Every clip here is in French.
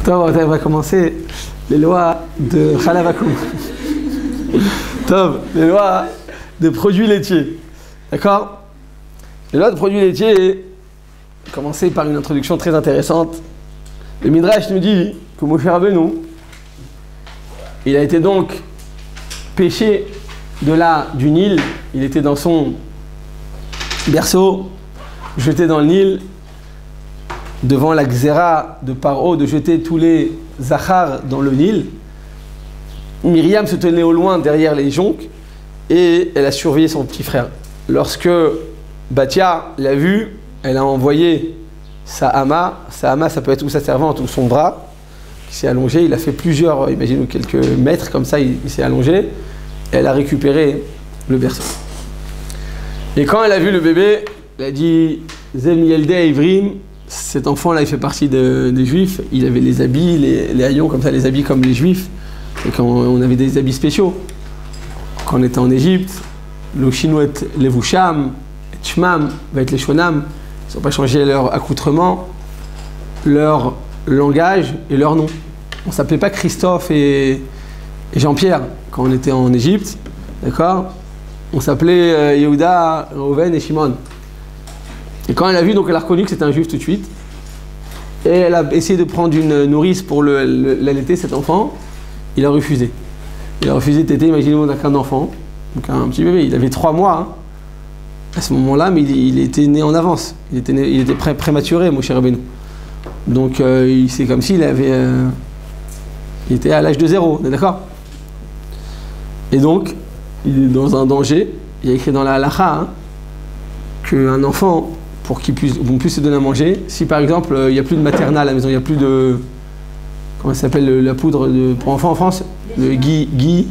On va commencer les lois de Khalavakum. Les lois de produits laitiers. D'accord? Les lois de produits laitiers, commencer par une introduction très intéressante. Le Midrash nous dit que Moshe Rabbeinu, il a été donc pêché de là du Nil. Il était dans son berceau, jeté dans le Nil, devant la Xéra de Paro de jeter tous les Zachar dans le Nil. Myriam se tenait au loin derrière les jonques et elle a surveillé son petit frère. Lorsque Bathia l'a vu, elle a envoyé sa hama. Sa hama, ça peut être ou sa servante ou son bras qui s'est allongé. Il a fait plusieurs, imaginez quelques mètres comme ça, il s'est allongé. Elle a récupéré le berceau. Et quand elle a vu le bébé, elle a dit Zem Yeldei Ivrim. Cet enfant-là, il fait partie des juifs. Il avait les habits, les haillons comme ça, les habits comme les juifs. Et quand on avait des habits spéciaux, quand on était en Égypte, le chinois les Vusham, Shmam, va être les Shonam, ils n'ont pas changé leur accoutrement, leur langage et leur nom. On ne s'appelait pas Christophe et Jean-Pierre quand on était en Égypte, d'accord? On s'appelait Yehuda, Reuven et Shimon. Et quand elle a vu, donc elle a reconnu que c'était un juif tout de suite. Et elle a essayé de prendre une nourrice pour l'allaiter, cet enfant. Il a refusé. Il a refusé de téter, imaginez, on n'a qu'un enfant, donc un petit bébé. Il avait 3 mois hein, à ce moment-là, mais il était né en avance. Il était prématuré, Moshe Rabbeinu. Donc c'est comme s'il avait... il était à l'âge de 0, on est d'accord? Et donc, il est dans un danger. Il y a écrit dans la halakha hein, qu'un enfant, pour qu'il puisse se donner à manger, si par exemple il n'y a plus de maternelle à la maison, il n'y a plus de... Comment ça s'appelle la poudre pour enfants en France? Le gigose,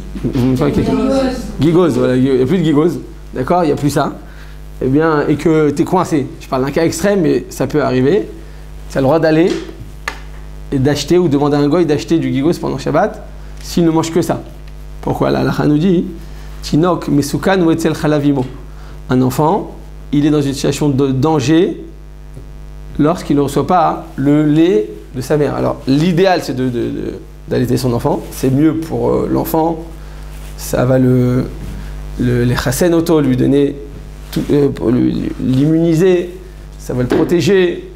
voilà, il n'y a plus de gigose, d'accord? Il n'y a plus ça. Eh bien, et que tu es coincé. Je parle d'un cas extrême, mais ça peut arriver. Tu as le droit d'aller et d'acheter ou demander à un goy d'acheter du gigose pendant Shabbat s'il ne mange que ça. Pourquoi? La halakha nous dit Tinok mesukan ou etzel chalavimo. Un enfant, il est dans une situation de danger lorsqu'il ne reçoit pas le lait de sa mère. Alors, l'idéal, c'est d'allaiter son enfant. C'est mieux pour l'enfant. Ça va les chasen auto, lui donner, pour l'immuniser. Ça va le protéger.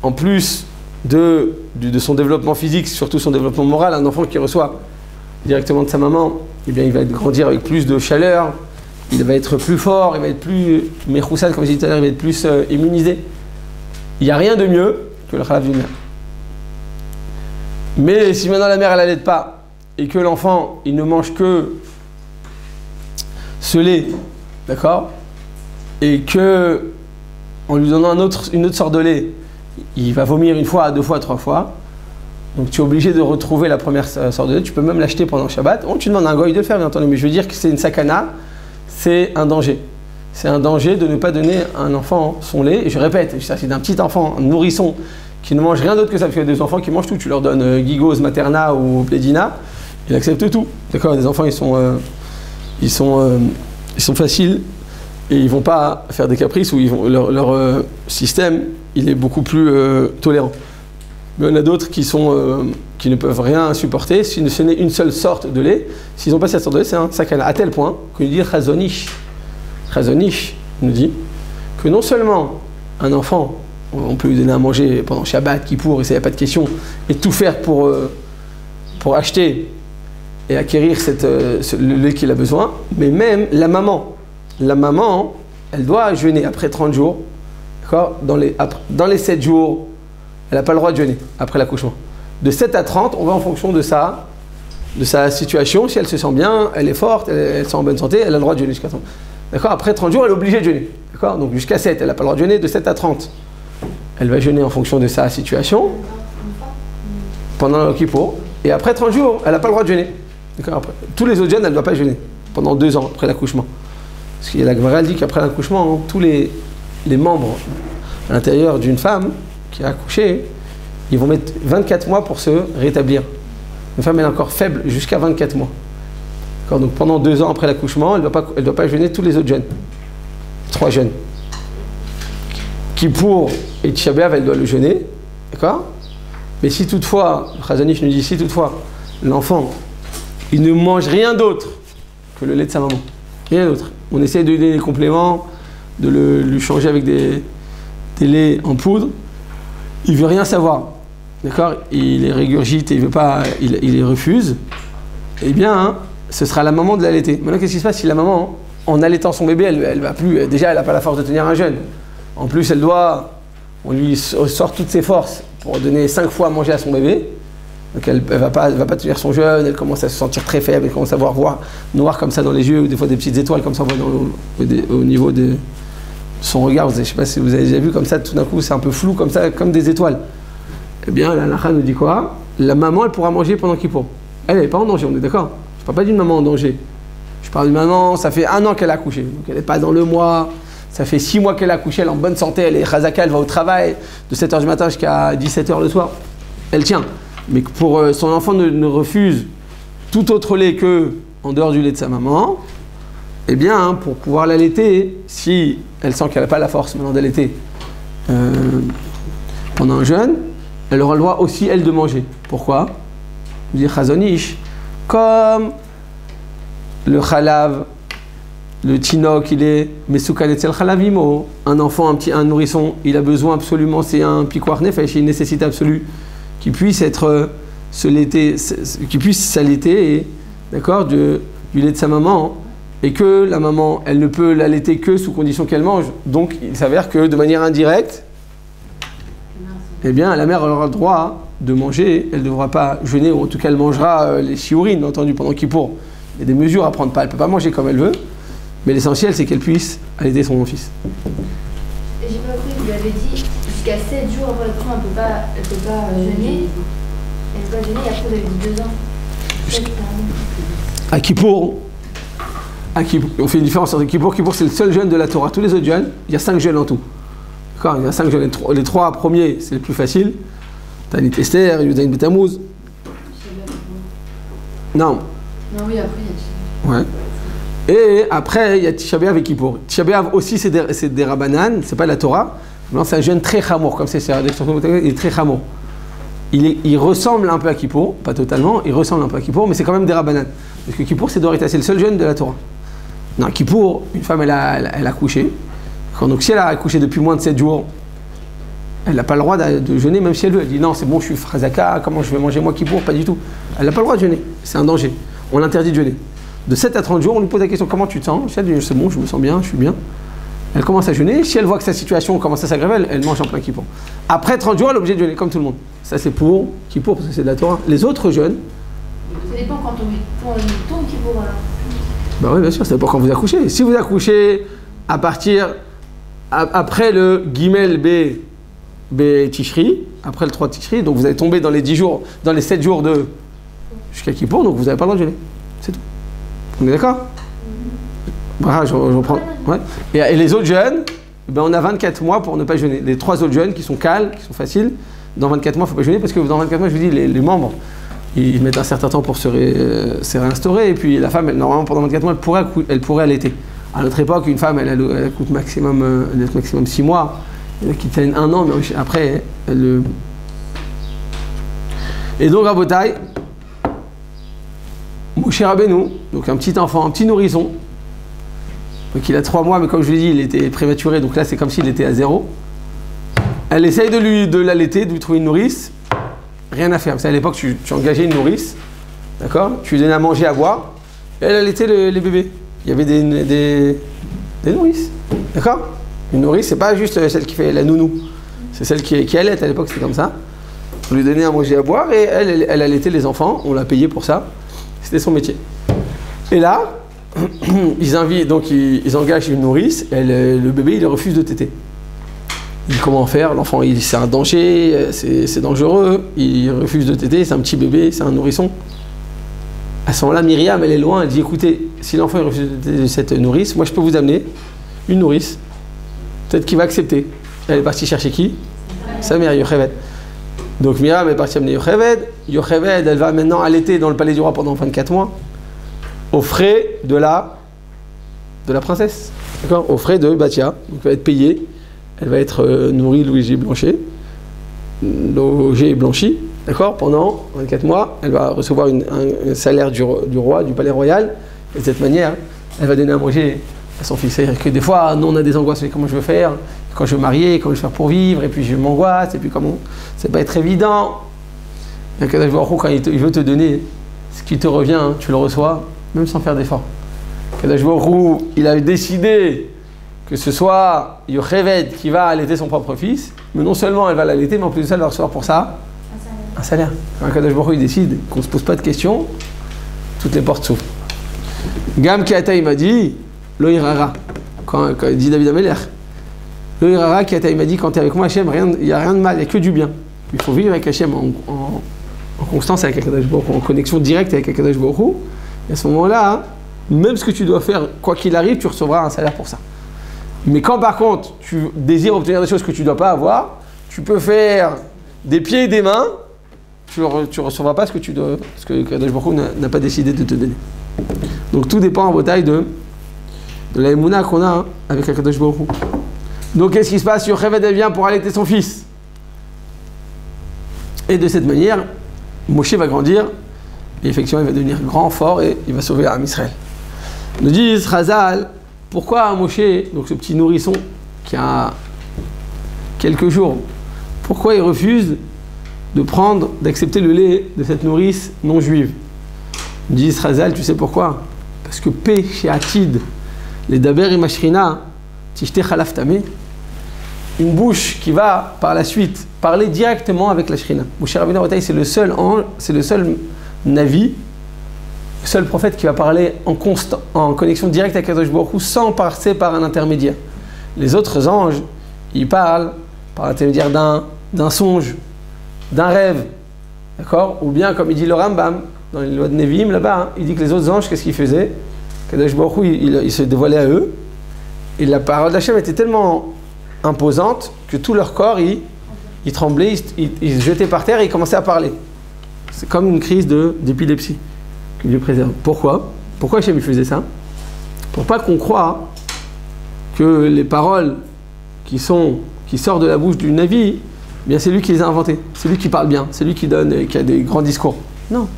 En plus de son développement physique, surtout son développement moral, un enfant qui reçoit directement de sa maman, eh bien, il va grandir avec plus de chaleur. Il va être plus fort, il va être plus mechoussad, comme je disais tout à l'heure, il va être plus immunisé. Il n'y a rien de mieux que le chalav d'une mère. Mais si maintenant la mère elle n'allaite pas et que l'enfant il ne mange que ce lait, d'accord, et que en lui donnant une autre sorte de lait, il va vomir 1 fois, 2 fois, 3 fois, donc tu es obligé de retrouver la première sorte de lait. Tu peux même l'acheter pendant Shabbat. Oh, tu demandes à un goy de le faire, bien entendu, mais je veux dire que c'est une sakana. C'est un danger. C'est un danger de ne pas donner à un enfant son lait. Et je répète, ça c'est d'un petit enfant, un nourrisson, qui ne mange rien d'autre que ça. Parce qu'il y a des enfants qui mangent tout. Tu leur donnes Gigos, Materna ou Plédina, ils acceptent tout. D'accord? Les enfants, ils sont faciles et ils ne vont pas faire des caprices où leur système, il est beaucoup plus tolérant. Mais il y en a d'autres qui ne peuvent rien supporter. Si ce n'est une seule sorte de lait, s'ils n'ont pas cette sorte de lait, c'est un sakana. À tel point que nous dit Chazonish nous dit que non seulement un enfant, on peut lui donner à manger pendant Shabbat, Kippour, et ça n'y a pas de question, et tout faire pour acheter et acquérir le lait qu'il a besoin, mais même la maman, elle doit jeûner après 30 jours, d'accord? Dans les 7 jours, elle n'a pas le droit de jeûner après l'accouchement. De 7 à 30, on va en fonction de sa situation. Si elle se sent bien, elle est forte, elle se sent en bonne santé, elle a le droit de jeûner jusqu'à 30. D'accord? Après 30 jours, elle est obligée de jeûner. D'accord? Donc jusqu'à 7, elle n'a pas le droit de jeûner. De 7 à 30, elle va jeûner en fonction de sa situation pendant le Kippour. Et après 30 jours, elle n'a pas le droit de jeûner. D'accord? Après, tous les autres jeûnes, elle ne doit pas jeûner pendant 2 ans après l'accouchement. Parce que la Gemara dit qu'après l'accouchement, hein, tous les membres à l'intérieur d'une femme qui a accouché, ils vont mettre 24 mois pour se rétablir. Une femme, elle est encore faible jusqu'à 24 mois. Donc pendant 2 ans après l'accouchement, elle ne doit pas jeûner tous les autres jeûnes. 3 jeûnes. Kippour et Tisha B'Av, elle doit le jeûner, d'accord? Mais si toutefois, le Chazon Ish nous dit, si toutefois, l'enfant, il ne mange rien d'autre que le lait de sa maman, rien d'autre. On essaie de lui donner des compléments, de lui changer avec des laits en poudre, il veut rien savoir, d'accord? Il les régurgite et il veut pas, il les refuse. Eh bien, hein, ce sera la maman de l'allaiter. Maintenant, qu'est-ce qui se passe si la maman, en allaitant son bébé, elle va plus, déjà, elle n'a pas la force de tenir un jeûne. En plus, on lui sort toutes ses forces pour donner 5 fois à manger à son bébé. Donc elle va pas tenir son jeûne, elle commence à se sentir très faible, elle commence à voir noir comme ça dans les yeux, ou des fois des petites étoiles comme ça on voit au niveau de son regard. Je ne sais pas si vous avez déjà vu comme ça, tout d'un coup c'est un peu flou comme ça, comme des étoiles. Eh bien, la halakha nous dit quoi? La maman, elle pourra manger pendant Kippour. Elle n'est pas en danger, on est d'accord? Je ne parle pas d'une maman en danger. Je parle d'une maman, ça fait 1 an qu'elle a accouché, donc elle n'est pas dans le mois. Ça fait 6 mois qu'elle a accouché, elle est en bonne santé, elle est chazaka, elle va au travail de 7h du matin jusqu'à 17h le soir. Elle tient. Mais pour son enfant ne refuse tout autre lait que en dehors du lait de sa maman, eh bien, hein, pour pouvoir l'allaiter, si elle sent qu'elle n'a pas la force maintenant d'allaiter pendant un jeûne, elle aura le droit aussi, elle, de manger. Pourquoi? Vous dites Chazon Ish, comme le chalav, le tinok, il est mesoukan etzel chalavimo. Un enfant, un nourrisson, il a besoin absolument, c'est un pikuach nefesh, il y a une nécessité absolue qu'il puisse qu'il puisse s'allaiter, d'accord, du lait de sa maman, et que la maman, elle ne peut l'allaiter que sous condition qu'elle mange. Donc, il s'avère que de manière indirecte, eh bien, la mère aura le droit de manger, elle ne devra pas jeûner, ou en tout cas, elle mangera les shiurim, entendu, pendant Kippour. Il y a des mesures à prendre, elle ne peut pas manger comme elle veut. Mais l'essentiel, c'est qu'elle puisse allaiter son fils. Et j'ai pas compris, vous avez dit jusqu'à 7 jours après l'accouchement, elle peut pas jeûner. Elle peut pas jeûner, et après vous avez dit 2 ans. À Kippour, on fait une différence entre Kippour. Kippour, c'est le seul jeûne de la Torah. Tous les autres jeûnes, il y a 5 jeûnes en tout. D'accord? Il y a 5 jeûnes. Les 3 premiers, c'est le plus facile. Tanit Esther, Yudain Betamouz. Non. Non, oui, après, il y a. Ouais. Et après, il y a Tisha B'Av et Kippour. Tisha B'Av aussi, c'est des Rabbanan, c'est pas la Torah. Non, c'est un jeûne très chamour, comme c'est l'expression, il est très chamour. Il ressemble un peu à Kippour, pas totalement, il ressemble un peu à Kippour, mais c'est quand même des Rabbanan. Parce que Kippour, c'est Dorita, c'est le seul jeûne de la Torah. Non, Kippour, une femme, elle a accouché. Donc si elle a accouché depuis moins de 7 jours, elle n'a pas le droit de jeûner, même si elle veut. Elle dit non, c'est bon, je suis Chazaka, comment je vais manger moi Kippour? Pas du tout. Elle n'a pas le droit de jeûner, c'est un danger. On l'interdit de jeûner. De 7 à 30 jours, on lui pose la question comment tu te sens? Elle dit c'est bon, je me sens bien, je suis bien. Elle commence à jeûner. Si elle voit que sa situation commence à s'aggraver, elle mange en plein Kippour. Après 30 jours, elle est obligée de jeûner, comme tout le monde. Ça, c'est pour Kippour, parce que c'est de la Torah. Les autres jeûnes. Ça dépend quand on tombe Kippour alors. Bah oui, bien sûr, ça dépend quand vous accouchez. Si vous accouchez à partir. Après le Gimel B Tishri, après le 3 Tishri, donc vous allez tomber dans les 10 jours, dans les 7 jours de jusqu'à Kippour, donc vous n'avez pas le droit de jeûner. C'est tout. On est d'accord? Voilà, je reprends. Ouais. Et les autres jeûnes, ben on a 24 mois pour ne pas jeûner. Les 3 autres jeûnes qui sont calmes, qui sont faciles, dans 24 mois, il ne faut pas jeûner parce que dans 24 mois, je vous dis, les membres, ils mettent un certain temps pour se réinstaurer. Et puis la femme, normalement, pendant 24 mois, elle pourrait allaiter. À notre époque, une femme, elle accouche maximum 6 mois. Il y en a qui tiennent 1 an, mais après, elle. Et donc, Rabotai, Moshe Rabbeinu, donc un petit enfant, un petit nourrisson, donc il a 3 mois, mais comme je l'ai dit, il était prématuré, donc là c'est comme s'il était à 0. Elle essaye de l'allaiter, de lui trouver une nourrice, rien à faire. Parce qu'à l'époque, tu engageais une nourrice, d'accord? Tu lui donnais à manger, à boire, et elle allaitait les bébés. Il y avait des nourrices, d'accord? Une nourrice, c'est pas juste celle qui fait la nounou, c'est celle qui allaite, à l'époque c'était comme ça. On lui donnait à manger, à boire, et elle allaitait les enfants, on l'a payé pour ça. C'était son métier. Et là, ils engagent une nourrice, et le bébé, il refuse de téter. Comment faire? L'enfant, c'est un danger, c'est dangereux, il refuse de téter, c'est un petit bébé, c'est un nourrisson. À ce moment-là, Myriam, elle est loin, elle dit écoutez, si l'enfant refuse de téter cette nourrice, moi je peux vous amener une nourrice. Peut-être qu'il va accepter. Elle est partie chercher qui? Sa mère, Yocheved. Donc Myriam est partie amener Yocheved. Yocheved, elle va maintenant allaiter dans le palais du roi pendant 24 mois, aux frais de la princesse. D'accord? Aux frais de Bathia. Donc elle va être payée elle va être nourrie, logée, logée et blanchie, d'accord, pendant 24 mois. Elle va recevoir un salaire du roi, du palais royal, et de cette manière, elle va donner à manger à son fils. C'est-à-dire que des fois, nous, on a des angoisses, comment je veux faire, quand je veux marier, comment je veux faire pour vivre, et puis je m'angoisse, et puis comment, c'est pas être évident. Et quand il veut te donner ce qui te revient, hein, tu le reçois, même sans faire d'effort. Kadosh Baruch Hu, il a décidé que ce soit Yocheved qui va allaiter son propre fils, mais non seulement elle va l'allaiter, mais en plus de ça, elle va recevoir pour ça un salaire. Quand Kadosh Baruch Hu, il décide qu'on ne se pose pas de questions, toutes les portes s'ouvrent. Gam Kiata, il m'a dit, Lo Irara, quand il dit David Ameler, Lo Irara, Kiata, il m'a dit, quand tu es avec moi, Hachem, il n'y a rien de mal, il n'y a que du bien. Il faut vivre avec Hachem en constance avec Akadosh Baruch Hu, en connexion directe avec Akadosh Baruch Hu. Et à ce moment-là, hein, même ce que tu dois faire, quoi qu'il arrive, tu recevras un salaire pour ça. Mais quand par contre, tu désires obtenir des choses que tu ne dois pas avoir, tu peux faire des pieds et des mains, tu ne recevras pas ce que tu dois, ce que Akadosh Baruch Hu n'a pas décidé de te donner. Donc tout dépend en bataille de la émouna qu'on a, hein, avec Akadosh Baruch Hu. Donc qu'est-ce qui se passe? Yocheved vient pour allaiter son fils. Et de cette manière, Moshe va grandir, et effectivement il va devenir grand, fort, et il va sauver Am Israël. Nous dit Chazal, pourquoi Moshe, donc ce petit nourrisson qui a quelques jours, pourquoi il refuse d'accepter le lait de cette nourrice non juive? Nous dit Chazal, tu sais pourquoi? Parce que P chez Atid, les Daber et Mashrina, Tishte Chalaf Tameh, une bouche qui va par la suite parler directement avec la Shrina. Moshe Rabbeinu c'est le seul ange, c'est le seul Navi, le seul prophète qui va parler en connexion directe avec Kadosh Baruch Hu sans passer par un intermédiaire. Les autres anges, ils parlent par l'intermédiaire d'un songe, d'un rêve, d'accord? Ou bien comme il dit le Rambam dans les lois de Nevi'im là-bas, hein, il dit que les autres anges, qu'est-ce qu'ils faisaient? Kadosh Baruch Hu, il se dévoilait à eux, et la parole d'Hachem était tellement imposante que tout leur corps il tremblait, il se jetait par terre et il commençait à parler. C'est comme une crise d'épilepsie que Dieu préserve. Pourquoi Hachem faisait ça? Pour pas qu'on croie que les paroles qui sortent de la bouche du Navi, eh bien c'est lui qui les a inventées, c'est lui qui parle bien, c'est lui qui a des grands discours. Non,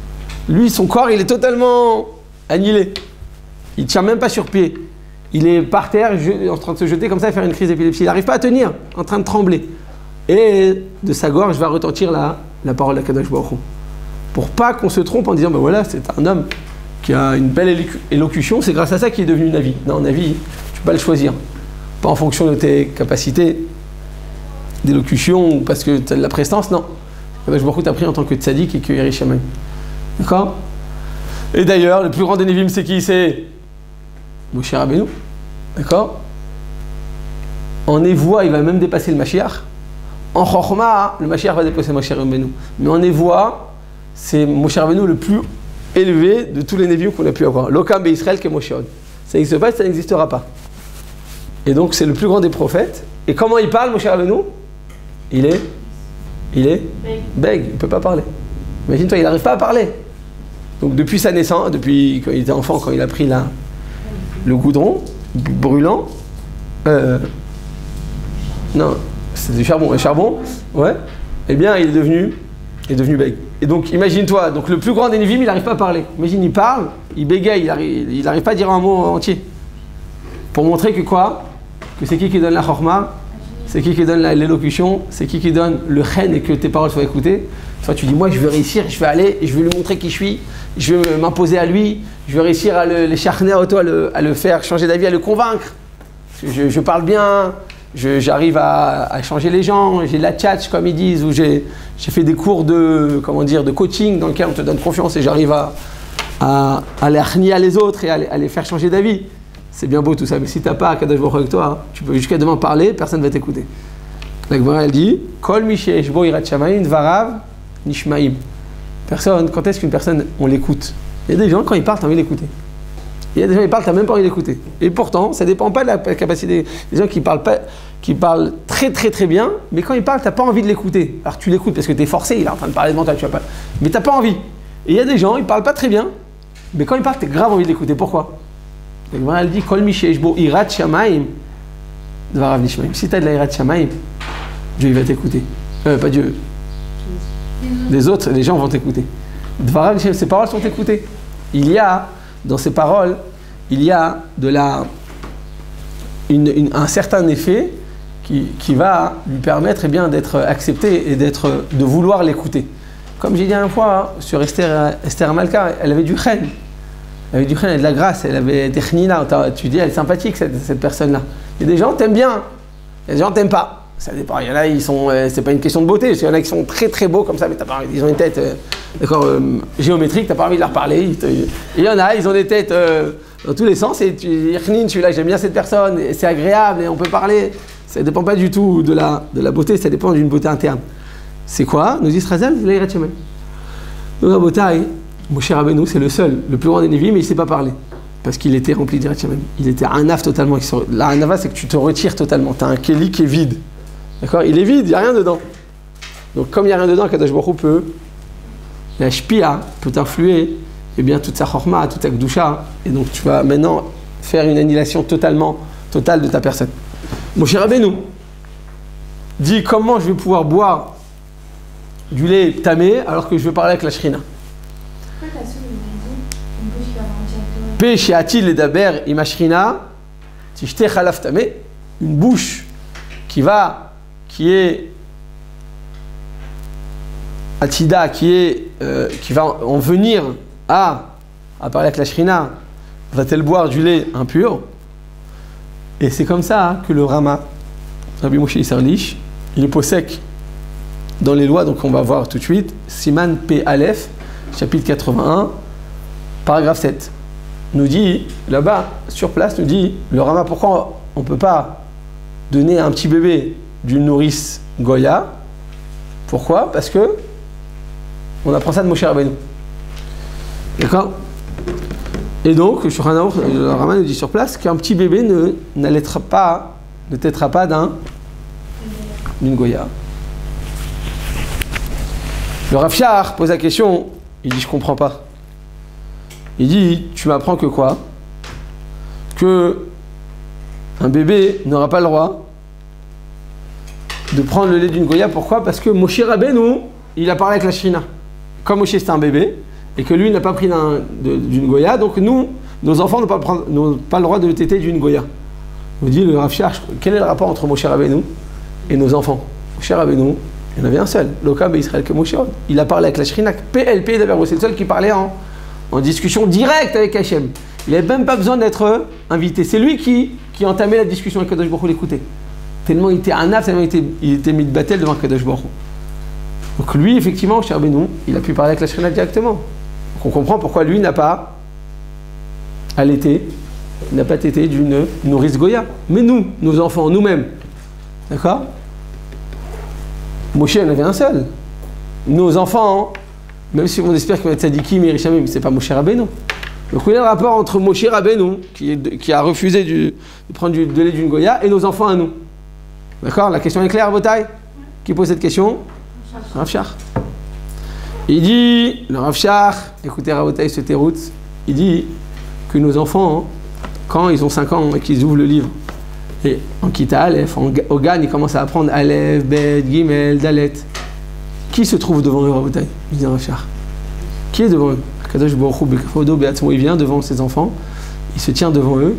lui son corps il est totalement annihilé, il tient même pas sur pied. Il est par terre, en train de se jeter comme ça et faire une crise d'épilepsie. Il n'arrive pas à tenir, en train de trembler. Et de sa gorge va retentir la parole d'Akadosh Baruch Hu. Pour pas qu'on se trompe en disant, ben voilà, c'est un homme qui a une belle élocution, c'est grâce à ça qu'il est devenu Navi. Non, Navi, tu peux pas le choisir. Pas en fonction de tes capacités d'élocution ou parce que tu as de la prestance, non. Akadosh Baruch Hu t'a pris en tant que tzaddik et que Yeri Shammai. D'accord? Et d'ailleurs, le plus grand des Nevi'im, c'est qui? C'est Moshe Rabbeinu, d'accord? En Névoie, il va même dépasser le Mashiach. En Chochma, le Mashiach va dépasser Moshe Rabbeinu. Mais en Névoie, c'est Moshe Rabbeinu le plus élevé de tous les Nevi'im qu'on a pu avoir. L'Okam Israël que Moshe Od. Ça n'existe pas, ça n'existera pas. Et donc c'est le plus grand des prophètes. Et comment il parle, Moshe Rabbeinu? Il est bègue, il ne peut pas parler. Imagine-toi, il n'arrive pas à parler. Donc depuis sa naissance, depuis quand il était enfant, quand il a pris le goudron brûlant, non, c'est du charbon, ouais, eh bien il est devenu bègue. Et donc imagine-toi, donc le plus grand des Nevi'im, il n'arrive pas à parler. Imagine, il parle, il bégaye, il n'arrive pas à dire un mot entier. Pour montrer que quoi? Que c'est qui donne la chorma, c'est qui donne l'élocution, c'est qui donne le chen et que tes paroles soient écoutées. Soit tu dis, moi je veux réussir, je vais aller, et je vais lui montrer qui je suis, je vais m'imposer à lui, je vais réussir à le charner auto, à le faire changer d'avis, à le convaincre. Je parle bien, j'arrive à changer les gens, j'ai de la tchatch comme ils disent, ou j'ai fait des cours de coaching dans lequel on te donne confiance et j'arrive à les renier à les autres et à les faire changer d'avis. C'est bien beau tout ça, mais si tu n'as pas Akadosh Baruch Hu avec toi, tu peux jusqu'à demain parler, personne ne va t'écouter. La Gemara elle dit Kol mi sheyesh bo yirat shamayim dvarav nishmaim. Personne, quand est-ce qu'une personne, on l'écoute? Il y a des gens, quand ils parlent, tu as envie d'écouter. Il y a des gens qui parlent, tu n'as même pas envie d'écouter. Et pourtant, ça ne dépend pas de la capacité. Des gens qui parlent très très très bien, mais quand ils parlent, tu n'as pas envie de l'écouter. Alors tu l'écoutes parce que tu es forcé, il est en train de parler devant toi, tu vas pas. Mais tu n'as pas envie. Et il y a des gens, ils ne parlent pas très bien, mais quand ils parlent, tu as grave envie de l'écouter. Pourquoi? Elle dit Kol mi sheyesh bo yirat shamayim Dvarav Nishmaim. Si tu as de la Yirat Shamayim, Dieu il va t'écouter. Pas Dieu. Les autres, les gens vont t'écouter. Dvarav Nishmaim, ces paroles sont écoutées. Il y a, dans ces paroles, il y a de un certain effet qui va lui permettre d'être accepté et de vouloir l'écouter. Comme j'ai dit une fois sur Esther Malka, elle avait du chen. Elle avait du chen, elle avait de la grâce, elle avait des chnina. Tu dis, elle est sympathique cette personne-là. Il y a des gens t'aiment bien, il y a des gens t'aiment pas. Ça dépend. Il y en a, c'est pas une question de beauté. Il y en a qui sont très très beaux comme ça, mais t'as pas envie, ils ont une tête géométrique, t'as pas envie de leur parler. Et il y en a, ils ont des têtes dans tous les sens. Et tu dis, celui-là, j'aime bien cette personne, et c'est agréable, et on peut parler. Ça dépend pas du tout de la beauté, ça dépend d'une beauté interne. C'est quoi? Nous dit Srazal, l'Yirat Shamayim. Donc à Botaï, Moshe Rabbeinu, c'est le seul, le plus grand des Névi'im, mais il ne sait pas parler. Parce qu'il était rempli d'Yirat Shamayim. Il était un af totalement. La hanava, c'est que tu te retires totalement. Tu as un keli qui est vide. D'accord? Il est vide, il n'y a rien dedans. Donc comme il n'y a rien dedans, Kadosh Baruch Hu peut, la shpia peut influer, et bien toute sa chorma, toute sa gdusha, et donc tu vas maintenant faire une annihilation totale de ta personne. Moshe Rabbeinu dit comment je vais pouvoir boire du lait tamé alors que je vais parler avec la shrina. Pêche atil et daber ima shrina tishte chalaf tamé, une bouche qui est atida, qui va en venir à parler avec la shrina, va-t-elle boire du lait impur? Et c'est comme ça que le Rama, Rabbi Moshe Isserlich, il est possèque dans les lois, donc on va voir tout de suite, Siman P. Aleph, chapitre 81, paragraphe 7, nous dit, là-bas, sur place, nous dit, le Rama, pourquoi on ne peut pas donner à un petit bébé d'une nourrice Goya? Pourquoi? Parce que on apprend ça de Moshe Rabbeinu. D'accord? Et donc, le Rama nous dit sur place qu'un petit bébé ne tétera pas d'une Goya. Le Rav Shach pose la question, il dit je comprends pas. Il dit tu m'apprends que quoi? Que un bébé n'aura pas le droit de prendre le lait d'une Goya. Pourquoi? Parce que Moshe Rabbeinu, il a parlé avec la Shrina. Comme Moshe c'était un bébé, et que lui n'a pas pris d'une Goya, donc nous, nos enfants n'ont pas le droit de téter d'une Goya. Nous dit le Rav Shach, quel est le rapport entre Moshe Rabbeinu et nos enfants? Moshe Rabbeinu, il y en avait un seul, l'Okam Israël que Moshe. Il a parlé avec la Shrina, PLP d'abord, c'est le seul qui parlait en discussion directe avec Hachem. Il n'avait même pas besoin d'être invité. C'est lui qui entamait la discussion avec Kadosh Baruch Hu, l'écouter. Tellement il était un af, tellement il était mis de battel devant Kadosh Baruch Hu. Donc lui, effectivement, Moshe Rabbeinu, il a pu parler avec la Shrina directement. Donc on comprend pourquoi lui n'a pas allaité, n'a pas tété d'une nourrice Goya. Mais nous, nos enfants, nous-mêmes, d'accord? Moshe en avait un seul. Nos enfants, même si on espère qu'ils vont être tzadikim et rishamim, c'est pas Moshe Rabbeinu. Donc quel est le rapport entre Moshe Rabbeinu, qui a refusé de prendre de lait d'une Goya, et nos enfants à nous? D'accord? La question est claire, Botaï? Qui pose cette question? Rav Shach. Il dit, le Rav Shach, écoutez Rabotaï ce terout, il dit que nos enfants, quand ils ont 5 ans et qu'ils ouvrent le livre, et en Kita Aleph, au Gan, ils commencent à apprendre Aleph, Bet, Gimel, Dalet. Qui se trouve devant eux, Rabotaï? Il dit Rav Shach. Qui est devant eux? Kadosh Baruch Hu B'Kafodo Be'atzmo, il vient devant ses enfants, il se tient devant eux,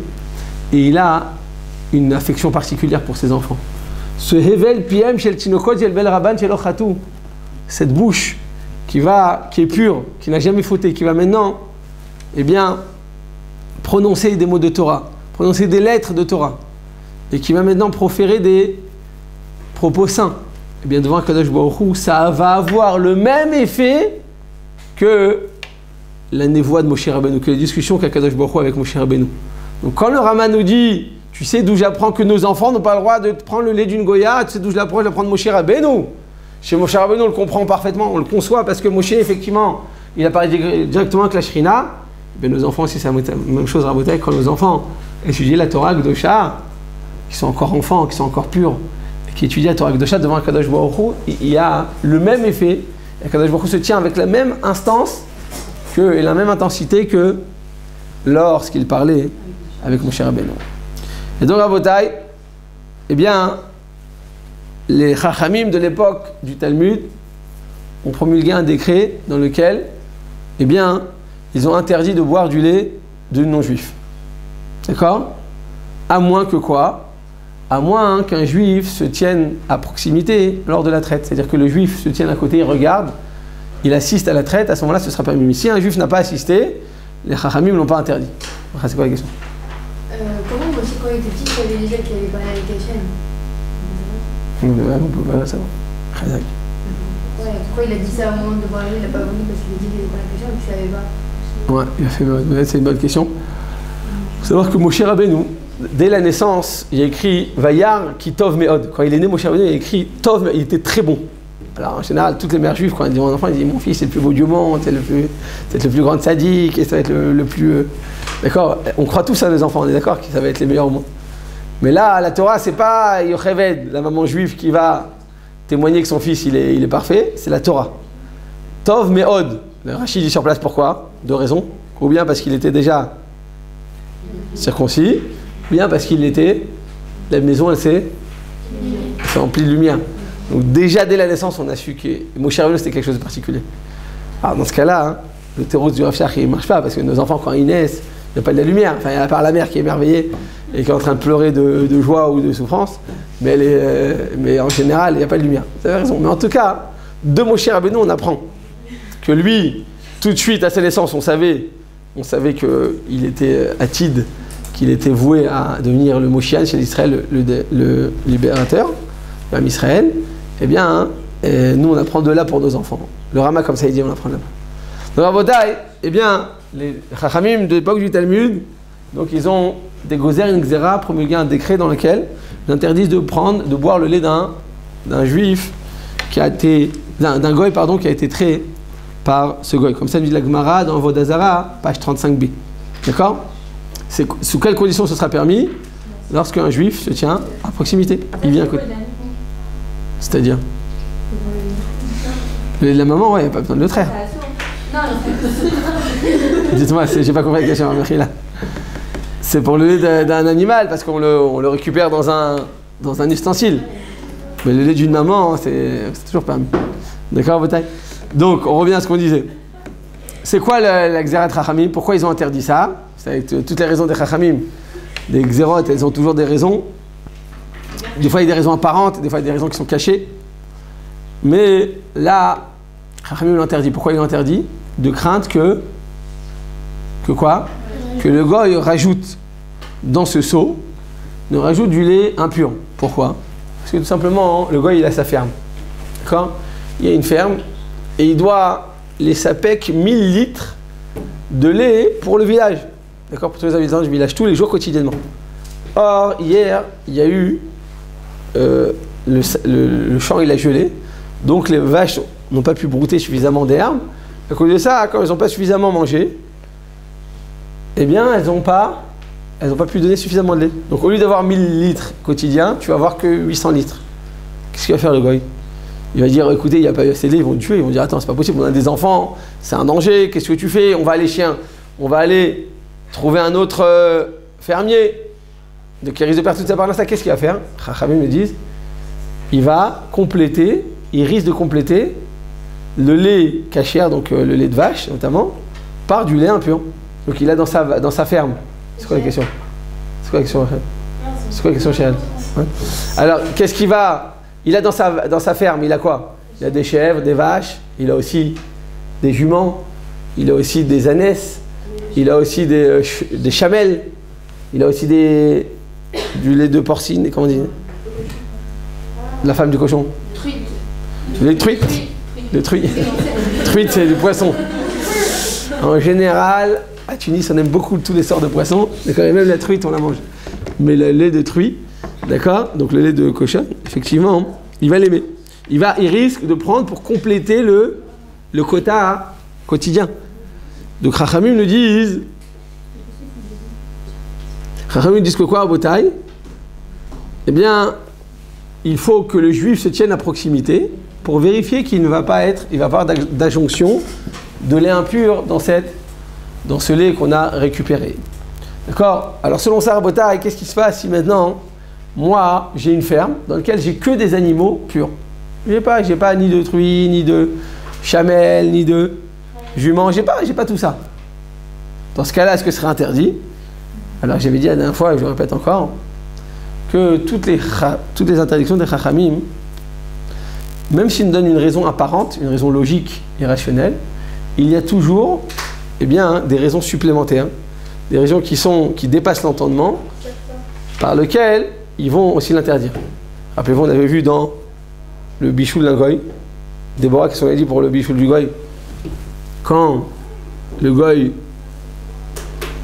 et il a une affection particulière pour ses enfants. Ce Hevel Piem Shel Tinokot Yel Bel Rabban Shel Ochatou, cette bouche qui est pure, qui n'a jamais fauté, qui va maintenant, prononcer des mots de Torah, prononcer des lettres de Torah, et qui va maintenant proférer des propos saints, devant Kadosh Baruch Hu, ça va avoir le même effet que la névoie de Moshe Rabbeinu, que les discussions qu'a Kadosh Baruch Hu avec Moshe Rabbeinu. Donc quand le Rama nous dit, tu sais d'où j'apprends que nos enfants n'ont pas le droit de prendre le lait d'une Goya, tu sais d'où je l'apprends de Moshe Rabbeinu. Chez Moshe Rabbeinu, on le comprend parfaitement, on le conçoit, parce que Moshe, effectivement, il a parlé directement avec la Shrina. Nos enfants aussi, c'est la même chose, Rabotai, quand nos enfants étudient la Torah Gdosha, qui sont encore enfants, qui sont encore purs, et qui étudient la Torah Gdosha devant Kadosh Baruch Hu, il y a le même effet, et Kadosh Baruch Hu se tient avec la même instance et la même intensité que lorsqu'il parlait avec Moshe Rabbeinu. Et donc, Rabotai, eh bien, les Chachamim de l'époque du Talmud ont promulgué un décret dans lequel, eh bien, ils ont interdit de boire du lait de non-juif. D'accord? À moins que quoi? À moins qu'un juif se tienne à proximité lors de la traite. C'est-à-dire que le juif se tienne à côté, il regarde, il assiste à la traite, à ce moment-là, ce sera pas permis. Si un juif n'a pas assisté, les Chachamim ne l'ont pas interdit. C'est quoi la question? Comment aussi quand il était petit, il savait déjà qu'il avait parlé avec Hachem? On peut pas savoir. Ouais, pourquoi il a dit ça au moment de boire le lait? Il n'a pas voulu parce qu'il a dit qu'il avait parlé avec Hachem, qu'il ne savait pas. Ouais, il a fait, c'est une bonne question. Il faut savoir que Moshe Rabbeinu, dès la naissance, il a écrit Vayar ki tov meod. Quand il est né, Moshe Rabbeinu, il a écrit Tov, il était très bon. Alors en général, toutes les mères juives, quand elles disent mon enfant, ils disent mon fils, c'est le plus beau du monde, c'est le plus grand sadique, et ça va être le plus. D'accord? On croit tous à nos enfants, on est d'accord que ça va être les meilleurs au monde. Mais là, la Torah, c'est pas Yocheved, la maman juive qui va témoigner que son fils il est parfait, c'est la Torah. Tov meod. Le Rachid dit sur place pourquoi? Deux raisons. Ou bien parce qu'il était déjà circoncis, ou bien parce qu'il était, la maison elle s'est remplie de lumière. Donc déjà dès la naissance on a su que Moshe Rabbeinu c'était quelque chose de particulier. Alors dans ce cas-là, hein, le terreau du Rav Shach il ne marche pas parce que nos enfants quand ils naissent, il n'y a pas de la lumière. Enfin il y a à part la mère qui est émerveillée et qui est en train de pleurer de joie ou de souffrance, mais, mais en général il n'y a pas de lumière. Vous avez raison. Mais en tout cas, de Moshe Rabbeinu on apprend que lui, tout de suite à sa naissance, on savait qu'il était atide, qu'il était voué à devenir le Moshiach chez Israël, le libérateur, l'homme Israël. Eh bien, nous on apprend de là pour nos enfants. Le Rama, comme ça il dit, on apprend de là. Dans la Bodaï, eh bien, les Chachamim de l'époque du Talmud, donc ils ont des gozer et une xéra promulgué un décret dans lequel ils interdisent de boire le lait d'un juif qui a été, d'un goy pardon, qui a été trait par ce goy. Comme ça dit la Gemara dans Vodazara, page 35b. D'accord? Sous quelles conditions ce sera permis? Lorsqu'un juif se tient à proximité. Il vient à côté. C'est-à-dire? Le lait de la maman, ouais, il n'y a pas besoin de le traire. Dites-moi, j'ai pas compris la question, là. C'est pour le lait d'un animal, parce qu'on le récupère dans un ustensile. Mais le lait d'une maman, c'est toujours permis. D'accord, Botaï? Donc, on revient à ce qu'on disait. C'est quoi la Xérat Chachamim? Pourquoi ils ont interdit ça? C'est avec toutes les raisons des Chachamim. Les Xérot, elles ont toujours des raisons. Des fois, il y a des raisons apparentes, des fois, il y a des raisons qui sont cachées. Mais là, Chachamim l'ont interdit. Pourquoi ils l'ont interdit? De crainte que quoi? Que le goy rajoute dans ce seau, ne rajoute du lait impur. Pourquoi? Parce que tout simplement, le goy, il a sa ferme. D'accord? Il y a une ferme. Et il doit les sapec 1000 litres de lait pour le village. D'accord? Pour tous les habitants du village, tous les jours, quotidiennement. Or, hier, il y a eu le champ, il a gelé. Donc, les vaches n'ont pas pu brouter suffisamment d'herbe. À cause de ça, quand elles n'ont pas suffisamment mangé, eh bien, elles n'ont pas pu donner suffisamment de lait. Donc, au lieu d'avoir 1000 litres quotidiens, tu vas avoir que 800 litres. Qu'est-ce qu'il va faire, le goy? Il va dire, écoutez, il n'y a pas eu assez de lait, ils vont le tuer. Ils vont dire, attends, c'est pas possible, on a des enfants, c'est un danger, qu'est-ce que tu fais? On va aller trouver un autre fermier de qui risque de perdre toute sa part. Qu'est-ce qu'il va faire? Chachamim me disent, il risque de compléter le lait cachère, donc le lait de vache notamment, par du lait impur. Donc il a dans sa ferme. C'est quoi la question? C'est quoi la question, Rachel? C'est quoi la question, Rachel? Ouais. Alors, qu'est-ce qu'il va... Il a dans sa ferme, il a quoi? Il a des chèvres, des vaches, il a aussi des juments, il a aussi des ânesses, il a aussi des chamelles, il a aussi du lait de porcine, comment on dit? La femme du cochon. Truite. Les truites. Les truites. Truite, c'est du poisson. En général, à Tunis, on aime beaucoup tous les sortes de poissons, mais quand même la truite, on la mange. Mais le lait de truie, d'accord? Donc le lait de cochon, effectivement, il va l'aimer. Il risque de prendre pour compléter le quota quotidien. Donc Chachamim nous disent que quoi, à Botaï? Eh bien, il faut que le juif se tienne à proximité pour vérifier qu'il ne va pas il va avoir d'adjonction de lait impur dans ce lait qu'on a récupéré. D'accord? Alors selon ça, à Botaï, qu'est-ce qui se passe si maintenant moi, j'ai une ferme dans laquelle j'ai que des animaux purs. J'ai pas ni de truies, ni de chamelles, ni de juments, j'ai pas tout ça. Dans ce cas-là, est-ce que ce serait interdit? Alors j'avais dit la dernière fois, et je le répète encore, que toutes les interdictions des Chachamim, même s'ils nous donnent une raison apparente, une raison logique et rationnelle, il y a toujours des raisons supplémentaires, des raisons qui dépassent l'entendement, par lesquelles ils vont aussi l'interdire. Rappelez-vous, on avait vu dans le bichoul d'un goy, Déborah qui s'en dit pour le bichoul du goy, quand le goy,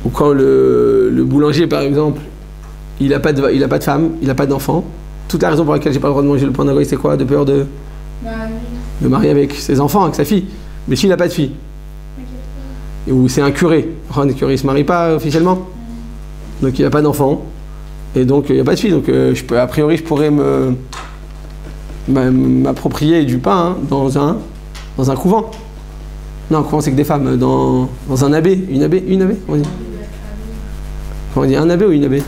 ou quand le boulanger par exemple, il n'a pas de femme, il n'a pas d'enfant, toute la raison pour laquelle j'ai pas le droit de manger le pain d'un goy, c'est quoi? De peur de marier avec ses enfants, avec sa fille. Mais s'il n'a pas de fille, ou c'est un curé, un curé il ne se marie pas officiellement, donc il n'a pas d'enfant, et donc il n'y a pas de fille, donc a priori je pourrais m'approprier du pain dans un couvent. Non, un couvent c'est que des femmes, dans un abbé, une abbé, on dit. Comment on dit, un abbé ou une abbé?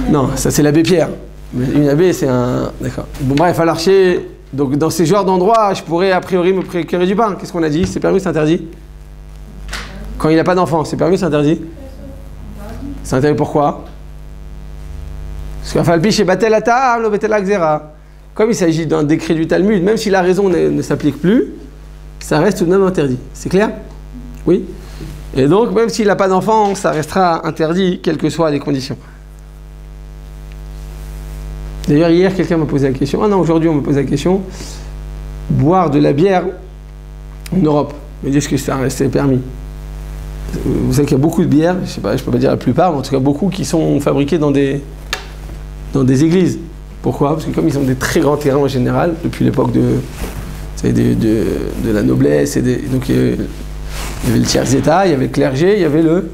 Non, ça c'est l'abbé Pierre. Mais une abbé c'est un... D'accord. Bon bref, à l'archer, donc dans ces genres d'endroits, je pourrais a priori me procurer du pain. Qu'est-ce qu'on a dit? C'est permis ou c'est interdit? Quand il n'a pas d'enfant, c'est permis ou c'est interdit? C'est interdit pourquoi? Parce qu'à Falpi chez Batel Ata, lo Betel Akzera. Comme il s'agit d'un décret du Talmud, même si la raison ne s'applique plus, ça reste tout de même interdit. C'est clair? Oui? Et donc, même s'il n'a pas d'enfant, ça restera interdit, quelles que soient les conditions. D'ailleurs, hier, quelqu'un m'a posé la question. Ah non, aujourd'hui, on me pose la question. Boire de la bière en Europe. Me dire que c'est permis. Vous savez qu'il y a beaucoup de bières, je sais pas, je peux pas dire la plupart, mais en tout cas beaucoup qui sont fabriquées dans des églises. Pourquoi? Parce que comme ils ont des très grands terrains en général, depuis l'époque de la noblesse, donc il y avait le tiers état, il y avait le clergé, il y avait le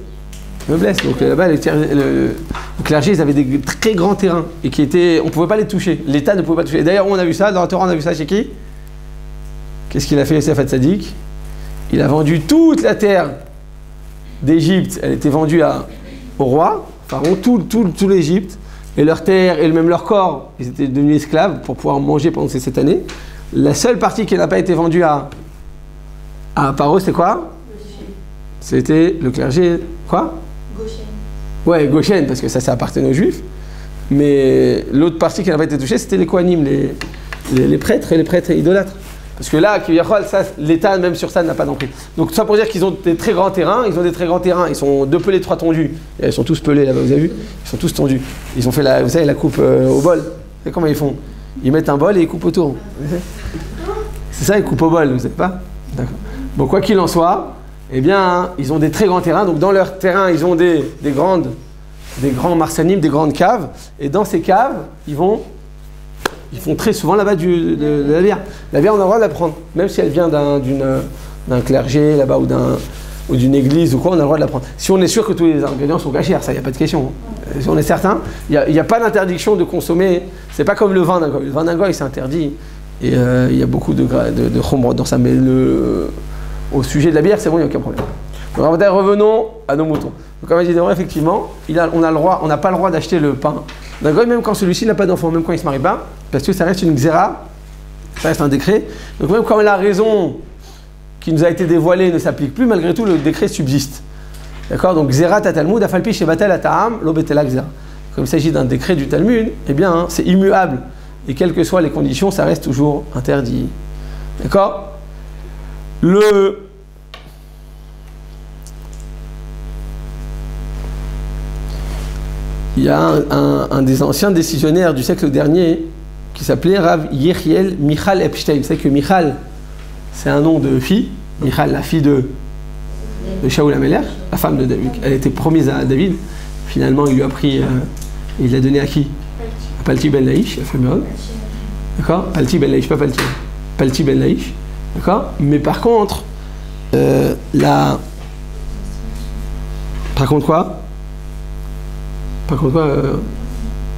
noblesse. Donc là-bas, le clergé, ils avaient des très grands terrains et on ne pouvait pas les toucher. L'État ne pouvait pas toucher. D'ailleurs, on a vu ça, dans la Torah, on a vu ça chez qui? Qu'est-ce qu'il a fait, Yosef Hatzadik? Il a vendu toute la terre d'Égypte, elle était vendue au roi, Pharaon, tout l'Égypte, et leur terre, et même leur corps, ils étaient devenus esclaves pour pouvoir manger pendant ces 7 années. La seule partie qui n'a pas été vendue à Paro, c'était quoi? C'était le clergé, quoi? Goshen. Ouais, Goshen, parce que ça appartenait aux Juifs. Mais l'autre partie qui n'a pas été touchée, c'était les Kohanim, les prêtres et les prêtres idolâtres. Parce que là, l'État, même sur ça, n'a pas d'emprise. Donc, ça pour dire qu'ils ont des très grands terrains. Ils sont 2 pelés, 3 tondus. Et ils sont tous pelés là-bas, vous avez vu? Ils sont tous tondus. Ils ont fait la coupe au bol. Vous savez comment ils font? Ils mettent un bol et ils coupent autour. C'est ça, ils coupent au bol, vous savez pas? D'accord. Bon, quoi qu'il en soit, ils ont des très grands terrains. Donc, dans leur terrain, ils ont des grands marsanim, des grandes caves. Et dans ces caves, ils font très souvent là-bas de la bière. La bière, on a le droit de la prendre. Même si elle vient d'un clergé là-bas ou d'une église ou quoi, on a le droit de la prendre. Si on est sûr que tous les ingrédients sont cachés, ça, il n'y a pas de question. Si on est certain, il n'y a pas d'interdiction de consommer. C'est pas comme le vin d'un goy. Le vin d'un goy, c'est interdit. Et il y a beaucoup de chomrot dans ça. Mais au sujet de la bière, c'est bon, il n'y a aucun problème. Donc, revenons à nos moutons. Donc, comme a dit Déborah, effectivement, on n'a pas le droit d'acheter le pain d'un goy, même quand celui-ci n'a pas d'enfant, même quand il ne se marie pas, parce que ça reste une xéra, ça reste un décret. Donc même quand la raison qui nous a été dévoilée ne s'applique plus, malgré tout, le décret subsiste. D'accord? Donc xéra ta Talmud, afalpi shebatel ata'am, lo betela xéra. Comme il s'agit d'un décret du Talmud, c'est immuable. Et quelles que soient les conditions, ça reste toujours interdit. D'accord? Il y a un des anciens décisionnaires du siècle dernier qui s'appelait Rav Yechiel Michal Epstein. Vous savez que Michal, c'est un nom de fille. Michal, la fille de Shaoul HaMelech, la femme de David. Elle était promise à David. Finalement, il lui a pris, il l'a donné à qui? À Palti Ben Laïch, la femme. D'accord? Palti Ben Laïch, pas Palti. Palti Ben Laïch. D'accord? Mais par contre, Par contre quoi?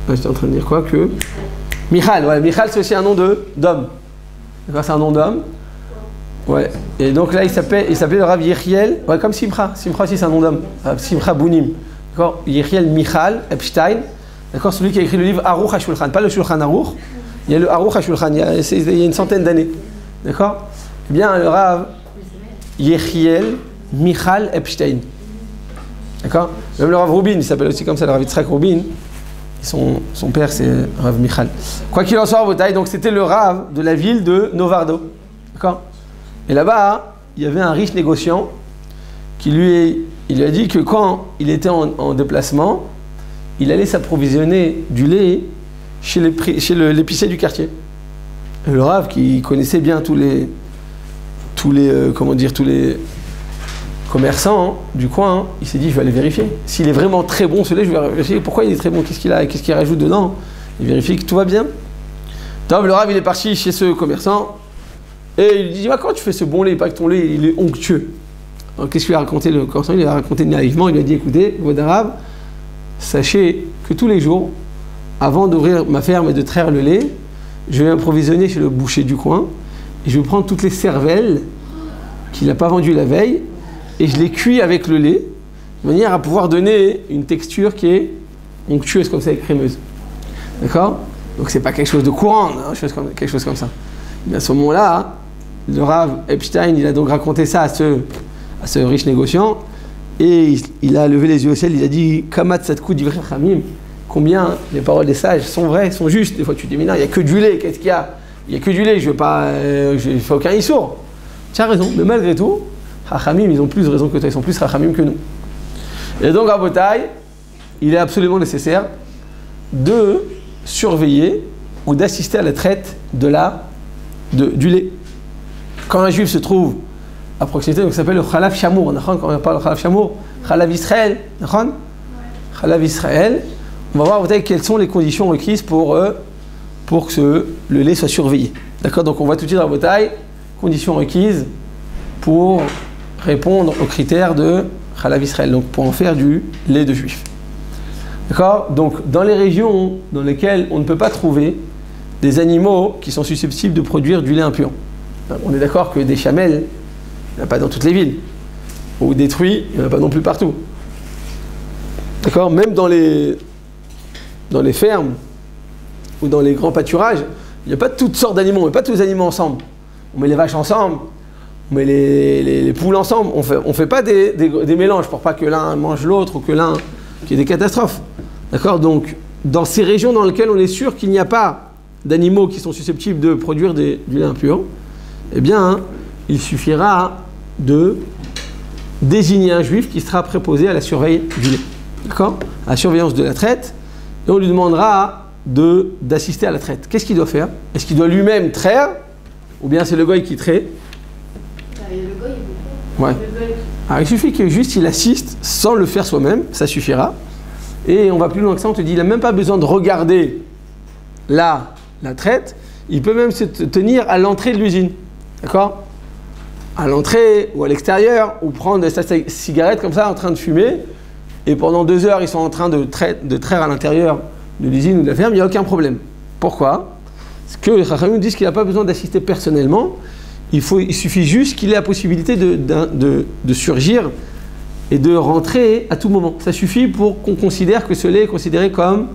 J'étais en train de dire quoi? Que Michal, ouais, Michal c'est aussi un nom d'homme. D'accord, c'est un nom d'homme. Ouais. Et donc là il s'appelait le Rav Yechiel, ouais, comme Simcha. Simcha aussi c'est un nom d'homme. Simcha Bounim. d'accord, Yechiel Michal Epstein, d'accord, celui qui a écrit le livre Aruch HaShulchan, pas le Shulchan Aruch, il y a le Aruch HaShulchan, il y a une centaine d'années, d'accord. Eh bien, le Rav Yechiel Michal Epstein, d'accord. Même le Rav Rubin, il s'appelle aussi comme ça, le Rav Yitzhak Rubin. Son père, c'est Rav Michal. Quoi qu'il en soit, Rabotai, donc c'était le Rav de la ville de Novardo. D'accord. Et là-bas, il y avait un riche négociant qui il lui a dit que quand il était en déplacement, il allait s'approvisionner du lait chez l'épicier du quartier. Et le Rav, qui connaissait bien tous les commerçant du coin, il s'est dit je vais aller vérifier. S'il est vraiment très bon ce lait, je vais vérifier pourquoi il est très bon, qu'est-ce qu'il a, qu'est-ce qu'il rajoute dedans. Il vérifie que tout va bien. Donc le Rav il est parti chez ce commerçant et il lui dit quand tu fais ce bon lait, pas que ton lait il est onctueux. Alors qu'est-ce qu'il a raconté le commerçant? Il a raconté naïvement, il lui a dit écoutez, votre Rav, sachez que tous les jours, avant d'ouvrir ma ferme et de traire le lait, je vais m'approvisionner chez le boucher du coin et je vais prendre toutes les cervelles qu'il n'a pas vendues la veille et je les cuis avec le lait, de manière à pouvoir donner une texture qui est onctueuse comme ça et crémeuse. D'accord? Donc c'est pas quelque chose de courant, hein, quelque chose comme ça. Et à ce moment-là, le Rav Epstein, il a donc raconté ça à ce riche négociant et il a levé les yeux au ciel, il a dit Kamat Sadkou Divrei Chachamim, combien les paroles des sages sont vraies, sont justes. Des fois tu dis mais non, il n'y a que du lait, qu'est-ce qu'il y a? Il n'y a que du lait, je ne fais aucun issour. Tu as raison, mais malgré tout, Chachamim, ils ont plus de raison que toi, ils sont plus Chachamim que nous. Et donc, à Botaï, il est absolument nécessaire de surveiller ou d'assister à la traite du lait. Quand un juif se trouve à proximité, donc ça s'appelle le Chalav Shamour. Quand on parle de Chalav Shamour, Chalav Israël, Chalav Israël, on va voir quelles sont les conditions requises pour que le lait soit surveillé. D'accord? Donc on va tout de suite à Botaï, conditions requises pour répondre aux critères de Chalav Israël, donc pour en faire du lait de juif. D'accord? Donc dans les régions dans lesquelles on ne peut pas trouver des animaux qui sont susceptibles de produire du lait impur. On est d'accord que des chamelles, il n'y en a pas dans toutes les villes. Ou des truies, il n'y en a pas non plus partout. D'accord? Même dans les fermes ou dans les grands pâturages, il n'y a pas toutes sortes d'animaux, on ne met pas tous les animaux ensemble. On met les vaches ensemble, on met les poules ensemble, on fait pas des mélanges pour pas que l'un mange l'autre ou que l'un qu'il y ait des catastrophes. D'accord? Donc, dans ces régions dans lesquelles on est sûr qu'il n'y a pas d'animaux qui sont susceptibles de produire du lait impur, eh bien, il suffira de désigner un juif qui sera préposé à la surveille du lait. D'accord? À la surveillance de la traite, et on lui demandera d'assister à la traite. Qu'est-ce qu'il doit faire? Est-ce qu'il doit lui-même traire, ou bien c'est le goy qui traite? Ouais. Alors il suffit que juste il assiste sans le faire soi-même, ça suffira. Et on va plus loin que ça, on te dit il n'a même pas besoin de regarder la traite, il peut même se tenir à l'entrée de l'usine. D'accord? À l'entrée ou à l'extérieur, ou prendre sa cigarette comme ça en train de fumer, et pendant 2 heures ils sont en train de traire à l'intérieur de l'usine ou de la ferme, il n'y a aucun problème. Pourquoi? Parce que les Chachamim disent qu'il n'a pas besoin d'assister personnellement, il suffit juste qu'il ait la possibilité de surgir et de rentrer à tout moment. Ça suffit pour qu'on considère que ce lait est considéré comme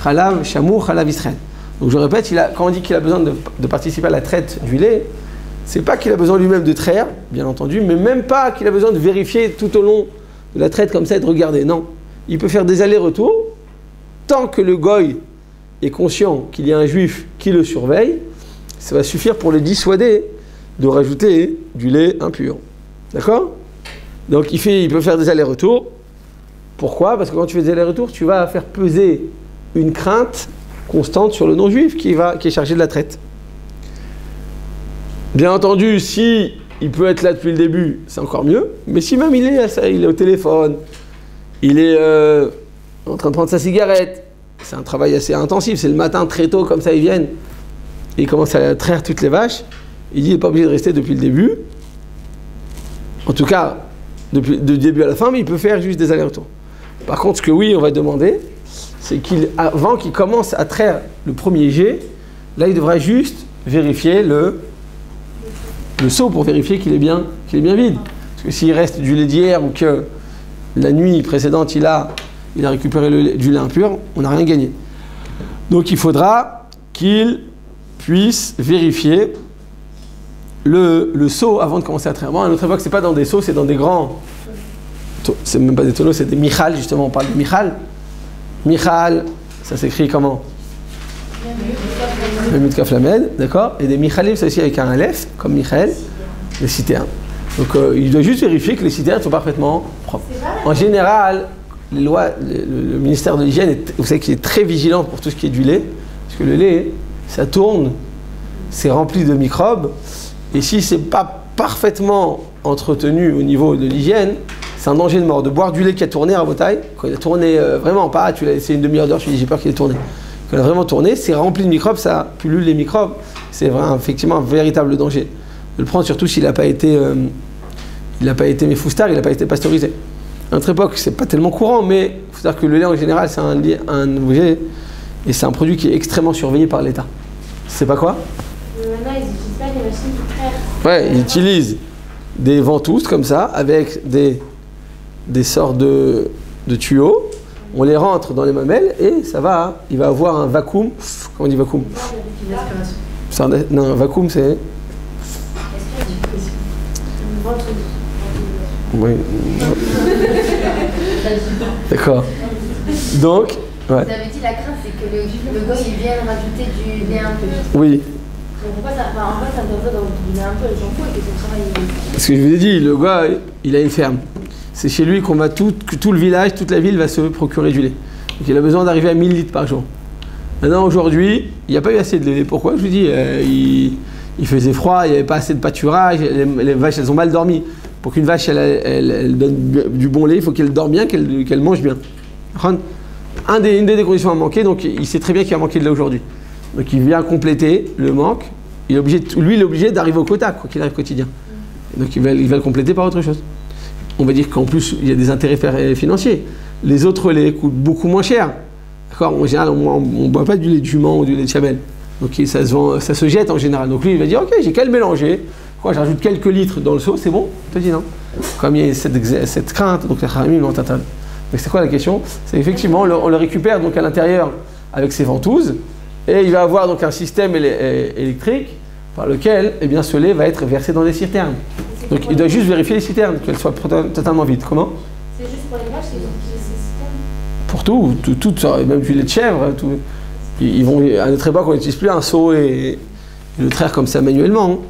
Chalav Shamour, Chalav Israël. Donc je répète, quand on dit qu'il a besoin de participer à la traite du lait, c'est pas qu'il a besoin lui-même de traire, bien entendu, mais même pas qu'il a besoin de vérifier tout au long de la traite comme ça et de regarder. Non, il peut faire des allers-retours tant que le goy est conscient qu'il y a un juif qui le surveille, ça va suffire pour le dissuader de rajouter du lait impur. D'accord? Donc il peut faire des allers-retours. Pourquoi? Parce que quand tu fais des allers-retours, tu vas faire peser une crainte constante sur le non-juif qui est chargé de la traite. Bien entendu, si il peut être là depuis le début, c'est encore mieux. Mais si même il est au téléphone, il est en train de prendre sa cigarette, c'est un travail assez intensif, c'est le matin très tôt, comme ça ils viennent, et ils commencent à traire toutes les vaches, il dit il n'est pas obligé de rester depuis le début, en tout cas, du début à la fin, mais il peut faire juste des allers-retours. Par contre, ce que oui, on va demander, c'est qu'avant qu'il commence à traire le premier jet, là il devra juste vérifier le seau pour vérifier qu'il est bien vide. Parce que s'il reste du lait d'hier ou que la nuit précédente il a il a récupéré du lait impur, on n'a rien gagné. Donc il faudra qu'il puisse vérifier le seau avant de commencer à traire. Bon, à notre époque, c'est pas dans des seaux, c'est dans des grands. C'est même pas des tonneaux, c'est des michal, justement, on parle de michal. Michal, ça s'écrit comment? Le Mutkaf Lamed, d'accord? Et des michalim, c'est aussi avec un aleph, comme Michael, les citernes. Donc il doit juste vérifier que les citernes sont parfaitement propres. En général, les lois, le ministère de l'hygiène, vous savez qu'il est très vigilant pour tout ce qui est du lait, parce que le lait, ça tourne, c'est rempli de microbes, et si c'est pas parfaitement entretenu au niveau de l'hygiène, c'est un danger de mort. De boire du lait qui a tourné à Botaï, quand il a tourné vraiment pas, tu l'as laissé une demi-heure d'heure, je me dis j'ai peur qu'il ait tourné. Quand il a vraiment tourné, c'est rempli de microbes, ça pullule les microbes, c'est vraiment effectivement un véritable danger. De le prendre surtout s'il n'a pas été, méfoustar, il n'a pas été pasteurisé. À notre époque, c'est pas tellement courant, mais il faut savoir que le lait en général, c'est un objet et c'est un produit qui est extrêmement surveillé par l'État. C'est pas quoi? Maintenant, ils n'utilisent pas des machines pour traire. Ouais, ils utilisent des ventouses comme ça, avec des sortes de tuyaux. On les rentre dans les mamelles et ça va, il va avoir un vacuum. Comment on dit vacuum? Non, un vacuum c'est... Oui. D'accord. Donc, ouais. Vous avez dit la crainte, c'est que le gars il vient rajouter du lait un peu. Oui. Pourquoi ça, en fait, ça me dans du lait un peu, ils s'en foutent et que son travail. Parce que je vous ai dit, le gars, il a une ferme. C'est chez lui qu'on va tout le village, toute la ville va se procurer du lait. Donc il a besoin d'arriver à 1000 litres par jour. Maintenant, aujourd'hui, il n'y a pas eu assez de lait. Pourquoi? Je vous dis, il faisait froid, il n'y avait pas assez de pâturage, les vaches, elles ont mal dormi. Pour qu'une vache, elle donne du bon lait, il faut qu'elle dorme bien, qu'elle mange bien. Une des conditions à manquer, donc il sait très bien qu'il va manquer de lait aujourd'hui. Donc il vient compléter le manque. Il est obligé d'arriver au quota, quoi qu'il arrive quotidien. Donc il va le compléter par autre chose. On va dire qu'en plus, il y a des intérêts financiers. Les autres laits coûtent beaucoup moins cher. D'accord? En général, on ne boit pas du lait de jument ou du lait de chamelle. Donc ça se jette en général. Donc lui, il va dire, ok, j'ai qu'à le mélanger. Quoi, j'ajoute quelques litres dans le seau, c'est bon? On te dit non. Comme il y a cette crainte, donc la Khamim l'ont atteint. Donc c'est quoi la question? C'est effectivement, on le récupère donc à l'intérieur avec ses ventouses, et il va avoir donc un système électrique par lequel eh bien, ce lait va être versé dans des citernes. Donc il doit juste vérifier les citernes, qu'elles soient totalement vides. Comment? C'est juste pour les vaches qu'ils ont utilisé ces Pour citernes? tout, même du lait de chèvre, tout. Ils vont, à notre époque, on n'utilise plus un seau et le traire comme ça manuellement.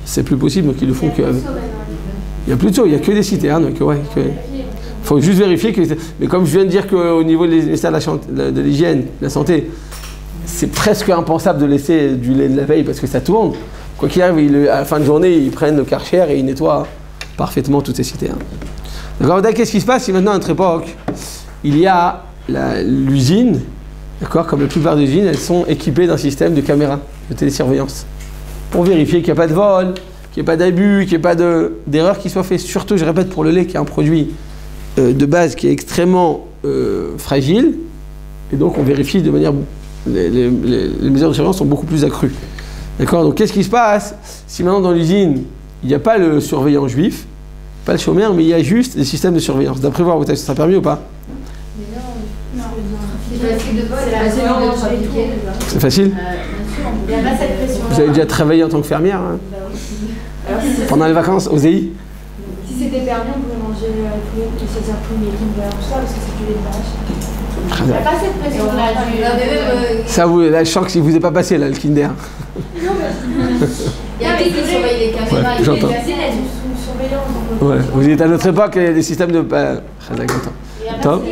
C'est plus possible, donc ils le font que. Il n'y a plus de seau, il n'y a que des citernes. Il faut juste vérifier que. Mais comme je viens de dire qu'au niveau des ministères de l'hygiène, de la santé, c'est presque impensable de laisser du lait de la veille parce que ça tourne. Quoi qu'il arrive, à la fin de journée, ils prennent le Karcher et ils nettoient parfaitement toutes ces citernes. D'accord? Qu'est-ce qui se passe si maintenant, à notre époque, il y a l'usine, d'accord? Comme la plupart des usines, elles sont équipées d'un système de caméras de télésurveillance pour vérifier qu'il n'y a pas de vol, qu'il n'y ait pas d'abus, qu'il n'y ait pas d'erreur qui soit faite. Surtout, je répète, pour le lait qui est un produit de base qui est extrêmement fragile. Et donc, on vérifie de manière... Les mesures de surveillance sont beaucoup plus accrues. D'accord? Donc, qu'est-ce qui se passe si maintenant, dans l'usine, il n'y a pas le surveillant juif, pas le chômeur, mais il y a juste des systèmes de surveillance? D'après vous, ça sera permis ou pas? C'est facile? Il n'y a pas cette pression. Vous avez déjà travaillé en tant que fermière hein? Pendant les vacances au ZI? Si c'était permis, on pouvait manger les César Poulet, tout ça, parce que c'est du lait de vache. Il n'y a pas cette pression-là. Ça, là, je sens que si vous n'êtes pas passé, là, le Kinder. Il y a des qui surveillent les caméras, il y a des surveillance. Ouais, vous êtes à notre époque, il y a des systèmes de... Top.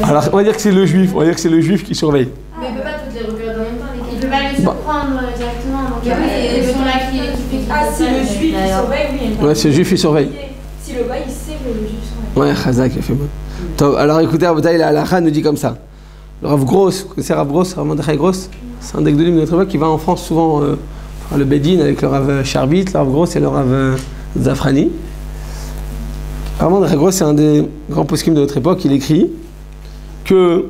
Alors, on va dire que c'est le juif, qui surveille. Mais il ne peut pas toutes les regarder en même temps. Il ne peut pas les surprendre directement. Donc, ils sont là qui équipés. Ah, si le juif il surveille, oui. Ouais, c'est le juif qui surveille. Si le gars il sait que le juif surveille. Ouais, Chazak, il a fait bon. Top. Alors écoutez, la halakha nous dit comme ça. Le Rav Gross, c'est Rav Gross, Rav Mordechai Gross, c'est un des Gdolim de notre époque qui va en France souvent le Bedin avec le Rav Charbit, le Rav Gross et le Rav Zafrani. Rav Mordechai Gross, c'est un des grands poskim de notre époque. Il écrit que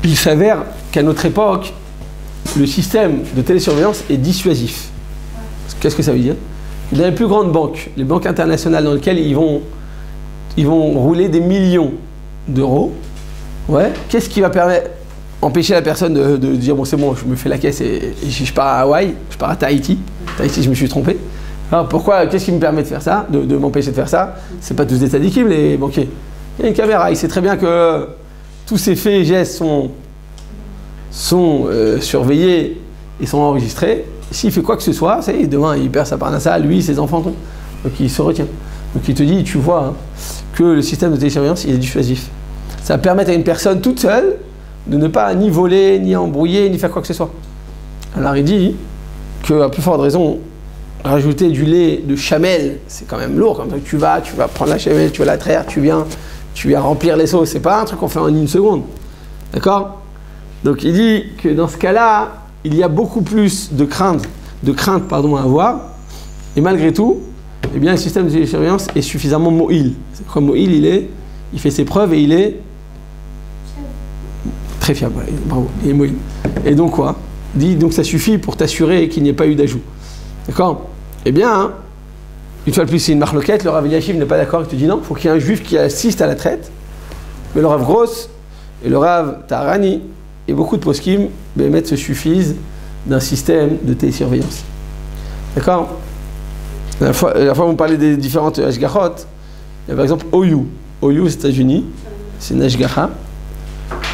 il s'avère qu'à notre époque, le système de télésurveillance est dissuasif. Qu'est-ce que ça veut dire? dans les plus grandes banques, les banques internationales dans lesquelles ils vont rouler des millions d'euros, ouais, qu'est-ce qui va empêcher la personne de dire bon c'est bon, je me fais la caisse et je pars à Hawaï, je pars à Tahiti, je me suis trompé. Alors pourquoi, qu'est-ce qui me permet de faire ça, de m'empêcher de faire ça? C'est pas tous des tzadikim les banquiers. Il y a une caméra, il sait très bien que tous ces faits et gestes sont surveillés et sont enregistrés. S'il fait quoi que ce soit, ça y est, demain il perd sa parnassa, lui, ses enfants, donc il se retient. Donc il te dit, tu vois, hein, que le système de télésurveillance, il est dissuasif. Ça va permettre à une personne toute seule de ne pas ni voler, ni embrouiller, ni faire quoi que ce soit. Alors il dit qu'à plus forte raison, rajouter du lait de chamelle, c'est quand même lourd. Comme ça, tu vas prendre la chamelle, tu vas la traire, tu viens remplir les seaux. C'est pas un truc qu'on fait en une seconde. D'accord? Donc il dit que dans ce cas-là, il y a beaucoup plus de crainte à avoir. Et malgré tout, eh bien, le système de télésurveillance est suffisamment mo'il. C'est quoi mo'il? Il fait ses preuves et il est très fiable. Bravo, il est mo'il. Et donc quoi? Il dit donc ça suffit pour t'assurer qu'il n'y ait pas eu d'ajout. D'accord? Eh bien, hein, une fois de plus, c'est une marloquette. Le Rav Eliashiv n'est pas d'accord. Il te dit non, il faut qu'il y ait un juif qui assiste à la traite. Mais le Rav Gross et le Rav Taharani et beaucoup de poskim se suffisent d'un système de télésurveillance. D'accord? La fois où on parlait des différentes Hashgachot, il y a par exemple OU. OU aux États-Unis, c'est une Hashgacha.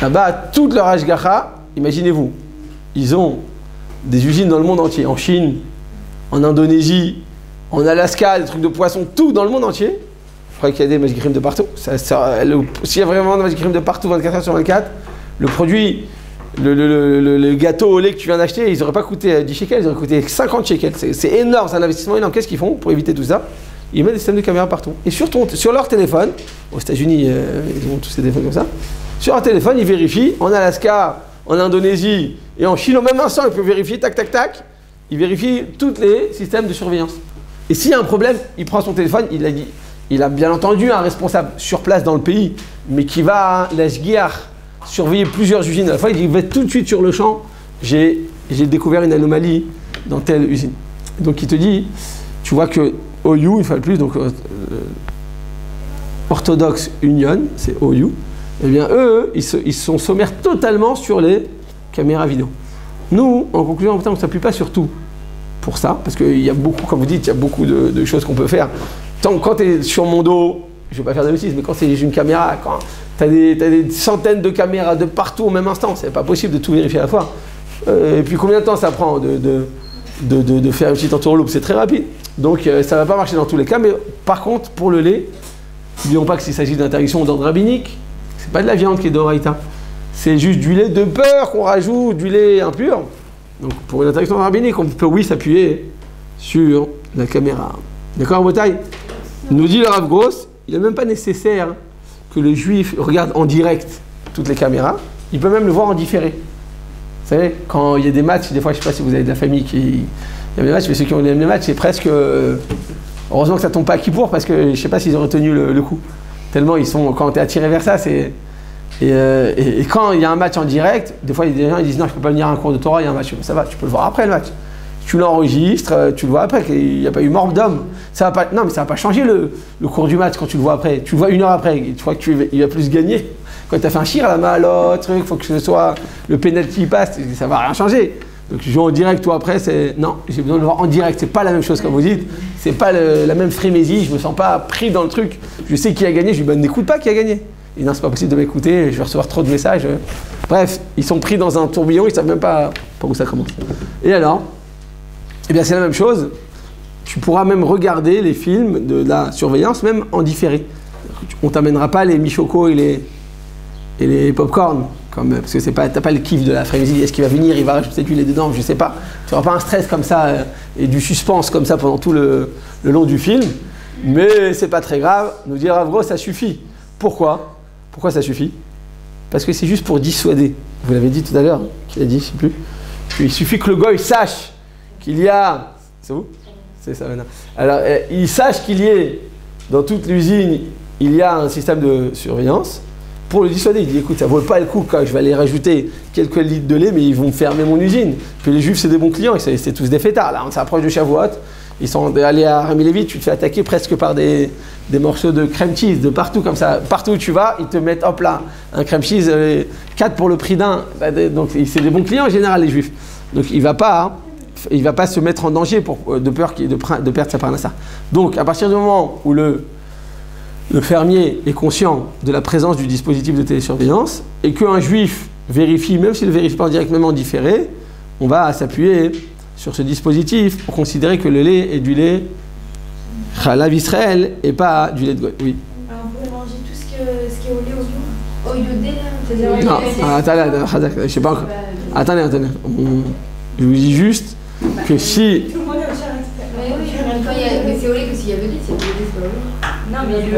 Là-bas, toute leur Hashgacha, imaginez-vous, ils ont des usines dans le monde entier, en Chine, en Indonésie, en Alaska, des trucs de poissons, tout dans le monde entier. Je crois qu'il y a des Mashgichim de partout. S'il y a vraiment des Mashgichim de partout, 24 heures sur 24, le produit, le gâteau au lait que tu viens d'acheter, ils n'auraient pas coûté 10 shekels, ils auraient coûté 50 shekels. C'est énorme, c'est un investissement énorme. Qu'est-ce qu'ils font pour éviter tout ça? Ils mettent des systèmes de caméra partout. Et sur leur téléphone, aux États-Unis, ils ont tous ces téléphones comme ça, sur leur téléphone, ils vérifient, en Alaska, en Indonésie et en Chine, au même instant, ils peuvent vérifier, tac, tac, tac, ils vérifient tous les systèmes de surveillance. Et s'il y a un problème, il prend son téléphone, il a bien entendu un responsable sur place dans le pays, mais qui va à l'Ashgiach surveiller plusieurs usines à la fois, il dit va tout de suite sur le champ, j'ai découvert une anomalie dans telle usine. Donc il te dit, tu vois que OU, une fois de plus, donc Orthodox Union, c'est OU, eh bien eux, ils sont sommaires totalement sur les caméras vidéo. Nous, en conclusion, on ne s'appuie pas sur tout pour ça, parce qu'il y a beaucoup, comme vous dites, il y a beaucoup de choses qu'on peut faire. Quand tu es sur mon dos, je ne vais pas faire de bêtises, mais quand c'est une caméra, quand tu as des centaines de caméras de partout au même instant, c'est pas possible de tout vérifier à la fois. Et puis combien de temps ça prend de faire une petite entourloupe? C'est très rapide. Donc ça ne va pas marcher dans tous les cas, mais par contre, pour le lait, n'oublions pas que s'il s'agit d'interdiction d'ordre rabbinique, c'est pas de la viande qui est d'oraïta. C'est juste du lait de beurre qu'on rajoute, du lait impur. Donc pour une interdiction rabbinique, on peut oui s'appuyer sur la caméra. D'accord, Botaï? Nous dit le Rav Gross, il n'est même pas nécessaire que le juif regarde en direct toutes les caméras, il peut même le voir en différé. Vous savez, quand il y a des matchs, des fois, je ne sais pas si vous avez de la famille qui... Il y a des matchs, mais ceux qui ont les matchs, c'est presque... heureusement que ça ne tombe pas à Kippour, parce que je ne sais pas s'ils auraient tenu le coup. Tellement ils sont... Quand tu es attiré vers ça, c'est... Et quand il y a un match en direct, des fois, il y a des gens qui disent non, je ne peux pas venir à un cours de Torah, il y a un match. Ça va, tu peux le voir après le match. Tu l'enregistres, tu le vois après, il n'y a pas eu mort d'homme. Non, mais ça ne va pas changer le cours du match quand tu le vois après. Tu le vois une heure après, tu vois qu'il va plus gagner. Quand tu as fait un shir à la main à l'autre, il faut que ce soit le penalty qui passe, ça ne va rien changer. Donc je joue en direct, toi après, non, j'ai besoin de le voir en direct, c'est pas la même chose comme vous dites, c'est pas la même frénésie, je me sens pas pris dans le truc. Je sais qui a gagné, je lui dis n'écoute pas qui a gagné. Et non, c'est pas possible de m'écouter, je vais recevoir trop de messages. Bref, ils sont pris dans un tourbillon, ils savent même pas par où ça commence. Et alors, eh bien c'est la même chose, tu pourras même regarder les films de la surveillance, même en différé. On t'amènera pas les michocos et les pop-corn, parce que t'as pas le kiff de l'après-midi, est-ce qu'il va venir, il va rajouter du lait dedans, je sais pas. Tu n'auras pas un stress comme ça et du suspense comme ça pendant tout le long du film, mais c'est pas très grave, nous dire Rav Gross, ça suffit. Pourquoi ça suffit? Parce que c'est juste pour dissuader. Vous l'avez dit tout à l'heure, qui l'a dit, je sais plus. Il suffit que le goy sache qu'il y a... C'est vous? C'est ça maintenant. Alors, il sache qu'il y ait, dans toute l'usine, il y a un système de surveillance pour le dissuader. Il dit, écoute, ça vaut pas le coup quand je vais aller rajouter quelques litres de lait, mais ils vont me fermer mon usine. Puis les juifs, c'est des bons clients, c'est tous des fêtards. Là, on s'approche de Shavuot, Ils sont allés à Rami Lévi, tu te fais attaquer presque par des morceaux de crème cheese, de partout comme ça. Partout où tu vas, ils te mettent, hop là, un crème cheese, 4 pour le prix d'un. Donc c'est des bons clients en général, les juifs. Donc il va pas se mettre en danger de perdre sa parnassa. Donc à partir du moment où le fermier est conscient de la présence du dispositif de télésurveillance et qu'un juif vérifie, même s'il ne vérifie pas directement différé, on va s'appuyer sur ce dispositif pour considérer que le lait est du lait Chalav Israël et pas du lait de goy. Oui. Alors on pourrait manger tout ce qui est au lait Au iodé, là. Non, attendez, je sais pas encore. Attendez. Je vous dis juste que si. Tout le monde est au cher Mais c'est au lait que s'il y a le lait, c'est au lait, c'est pas au lait. Non, mais le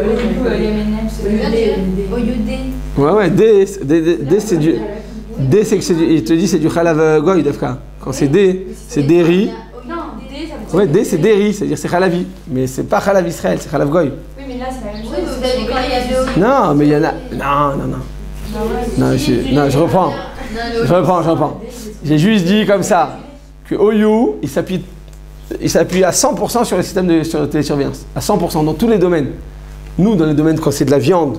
M&M, c'est Au iodé. Ouais, D c'est du. D c'est que c'est du. Il te dit c'est du Chalav Goy, Defka. Quand c'est D, c'est des riz. Non, D, ça veut dire. Ouais, D c'est des riz, c'est-à-dire c'est Chalavi. Mais c'est pas Chalav Israël, c'est Chalav Goy. Oui, mais là, c'est la même chose. Oui, mais vous avez dit quand il y a le. Non, mais il y en a. Non, je reprends. J'ai juste dit comme ça que OU, il s'appuie à 100% sur le système de télésurveillance. À 100% dans tous les domaines. Nous, dans les domaines, quand c'est de la viande,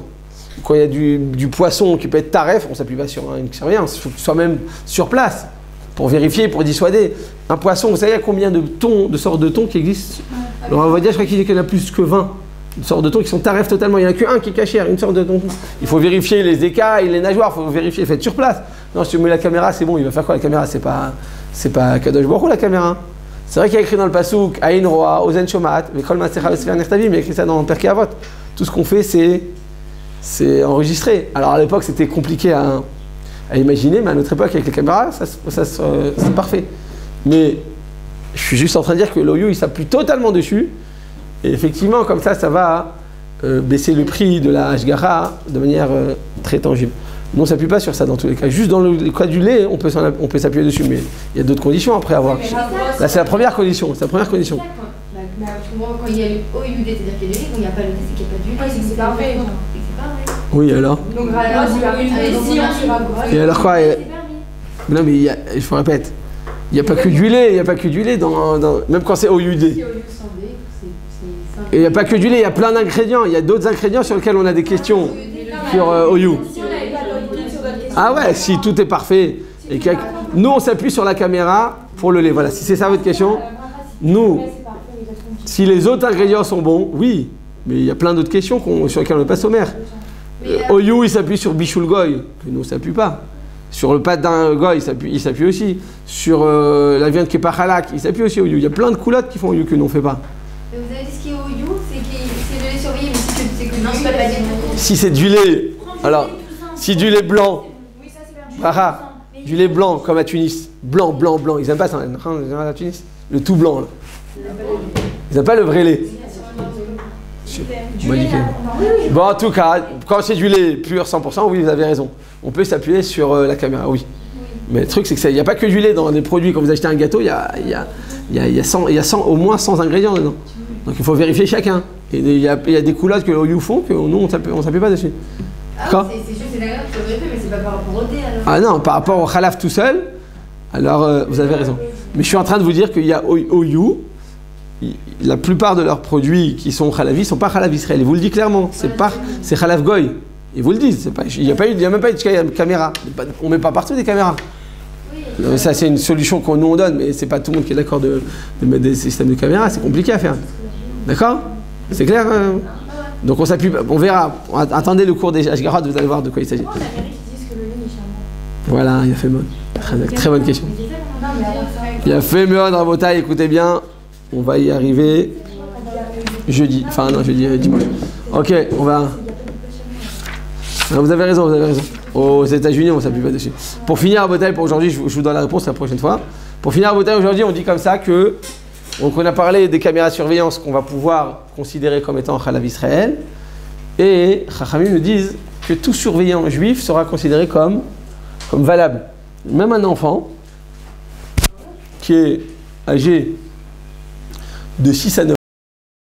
quand il y a du poisson qui peut être taref, on ne s'appuie pas sur une surveillance. Il faut que tu sois même sur place pour vérifier, pour dissuader. Un poisson, vous savez combien de sortes de thons qui existent? Alors on va dire, je crois qu'il y en a plus que 20. Une sorte de thon qui sont taref totalement. Il n'y en a qu'un qui est cachère, une sorte de thon. Il faut vérifier les écailles, les nageoires, il faut vérifier, faites sur place. Non, si tu mets la caméra, c'est bon, il va faire quoi la caméra? C'est pas Kadosh Baruch Hu, la caméra. C'est vrai qu'il y a écrit dans le Passouk, Aïn Roa, Ozen Shomat, mais Kol Masecha Vesfer Nertavim, il y a écrit ça dans Perkei Avot. Tout ce qu'on fait, c'est enregistré. Alors à l'époque, c'était compliqué à imaginer, mais à notre époque, avec les caméras, c'est parfait. Mais je suis juste en train de dire que l'OU, il s'appuie totalement dessus. Et effectivement, comme ça va baisser le prix de la Hashgacha de manière très tangible. Nous, on ne s'appuie pas sur ça dans tous les cas. Juste dans le cas du lait, on peut s'appuyer dessus, mais il y a d'autres conditions après à avoir. Là, c'est la première condition. C'est la première condition. Quand il y a eu OUD, c'est-à-dire qu'il y a du lait, quand il n'y a pas le lait, c'est qu'il n'y a pas du lait. c'est que c'est pas vrai. Oui, alors. Donc, Et alors quoi? Non, mais il faut répéter. Il n'y a pas que du lait. Il n'y a pas que du lait même quand c'est OUD. Et il n'y a pas que du lait. Il y a plein d'ingrédients. Il y a d'autres ingrédients sur lesquels on a des questions sur OU. Ah ouais, si tout est parfait. Nous, on s'appuie sur la caméra pour le lait. Voilà, si c'est ça votre question. Nous, si les autres ingrédients sont bons, oui. Mais il y a plein d'autres questions sur lesquelles on n'est pas sommaire. OU, il s'appuie sur Bichoul Goy. Nous, on ne s'appuie pas. Sur le patin Goy, il s'appuie aussi. Sur la viande qui est pas halak, il s'appuie aussi OU. Il y a plein de coulottes qui font OU que nous, on ne fait pas. Mais vous avez dit ce qui est OU, c'est de lait surveillé, mais c'est que non, c'est pas la Si c'est du lait, alors, si du lait blanc, du lait blanc comme à Tunis, blanc, ils n'aiment pas ça à Tunis, le tout blanc là. Ils n'aiment pas le vrai lait. Bon, en tout cas, quand c'est du lait pur 100%, oui, vous avez raison. On peut s'appuyer sur la caméra, oui. Mais le truc, c'est qu'il n'y a pas que du lait dans les produits. Quand vous achetez un gâteau, il y a au moins 100 ingrédients dedans. Donc il faut vérifier chacun. Et il y a des coulottes que l'OU font que nous, on ne s'appuie pas dessus. C'est juste des ingrédients qu'il faut vérifier, mais c'est pas par rapport au thé alors. Ah non, par rapport au Khalaf tout seul, alors vous avez raison. Mais je suis en train de vous dire qu'il y a OU, la plupart de leurs produits qui sont Khalavi ne sont pas Khalav Israël. Ils vous le disent clairement, c'est Khalav Goy. Ils vous le disent, il n'y a même pas de caméra. On ne met pas partout des caméras. Oui, ça, c'est une solution qu'on nous donne, mais c'est pas tout le monde qui est d'accord de mettre des systèmes de caméra, c'est compliqué à faire. D'accord? C'est clair? Donc on s'appuie, on verra. Attendez le cours des Hashgarot, vous allez voir de quoi il s'agit. Pourquoi en Amérique ils disent que le lait est charmant? Voilà, il a fait mode. Très bonne question. Il a fait mode, Rabotai, écoutez bien. On va y arriver jeudi. Enfin non, jeudi, dimanche. Ok, on va... Vous avez raison. Aux États-Unis, on ne s'appuie pas dessus. Pour finir, Rabotai, pour aujourd'hui, je vous donne la réponse la prochaine fois. Pour finir, Rabotai, aujourd'hui, on dit comme ça que... Donc on a parlé des caméras de surveillance qu'on va pouvoir considérer comme étant Khalav Israël. Et Chachamim nous disent que tout surveillant juif sera considéré comme valable. Même un enfant qui est âgé de 6 à 9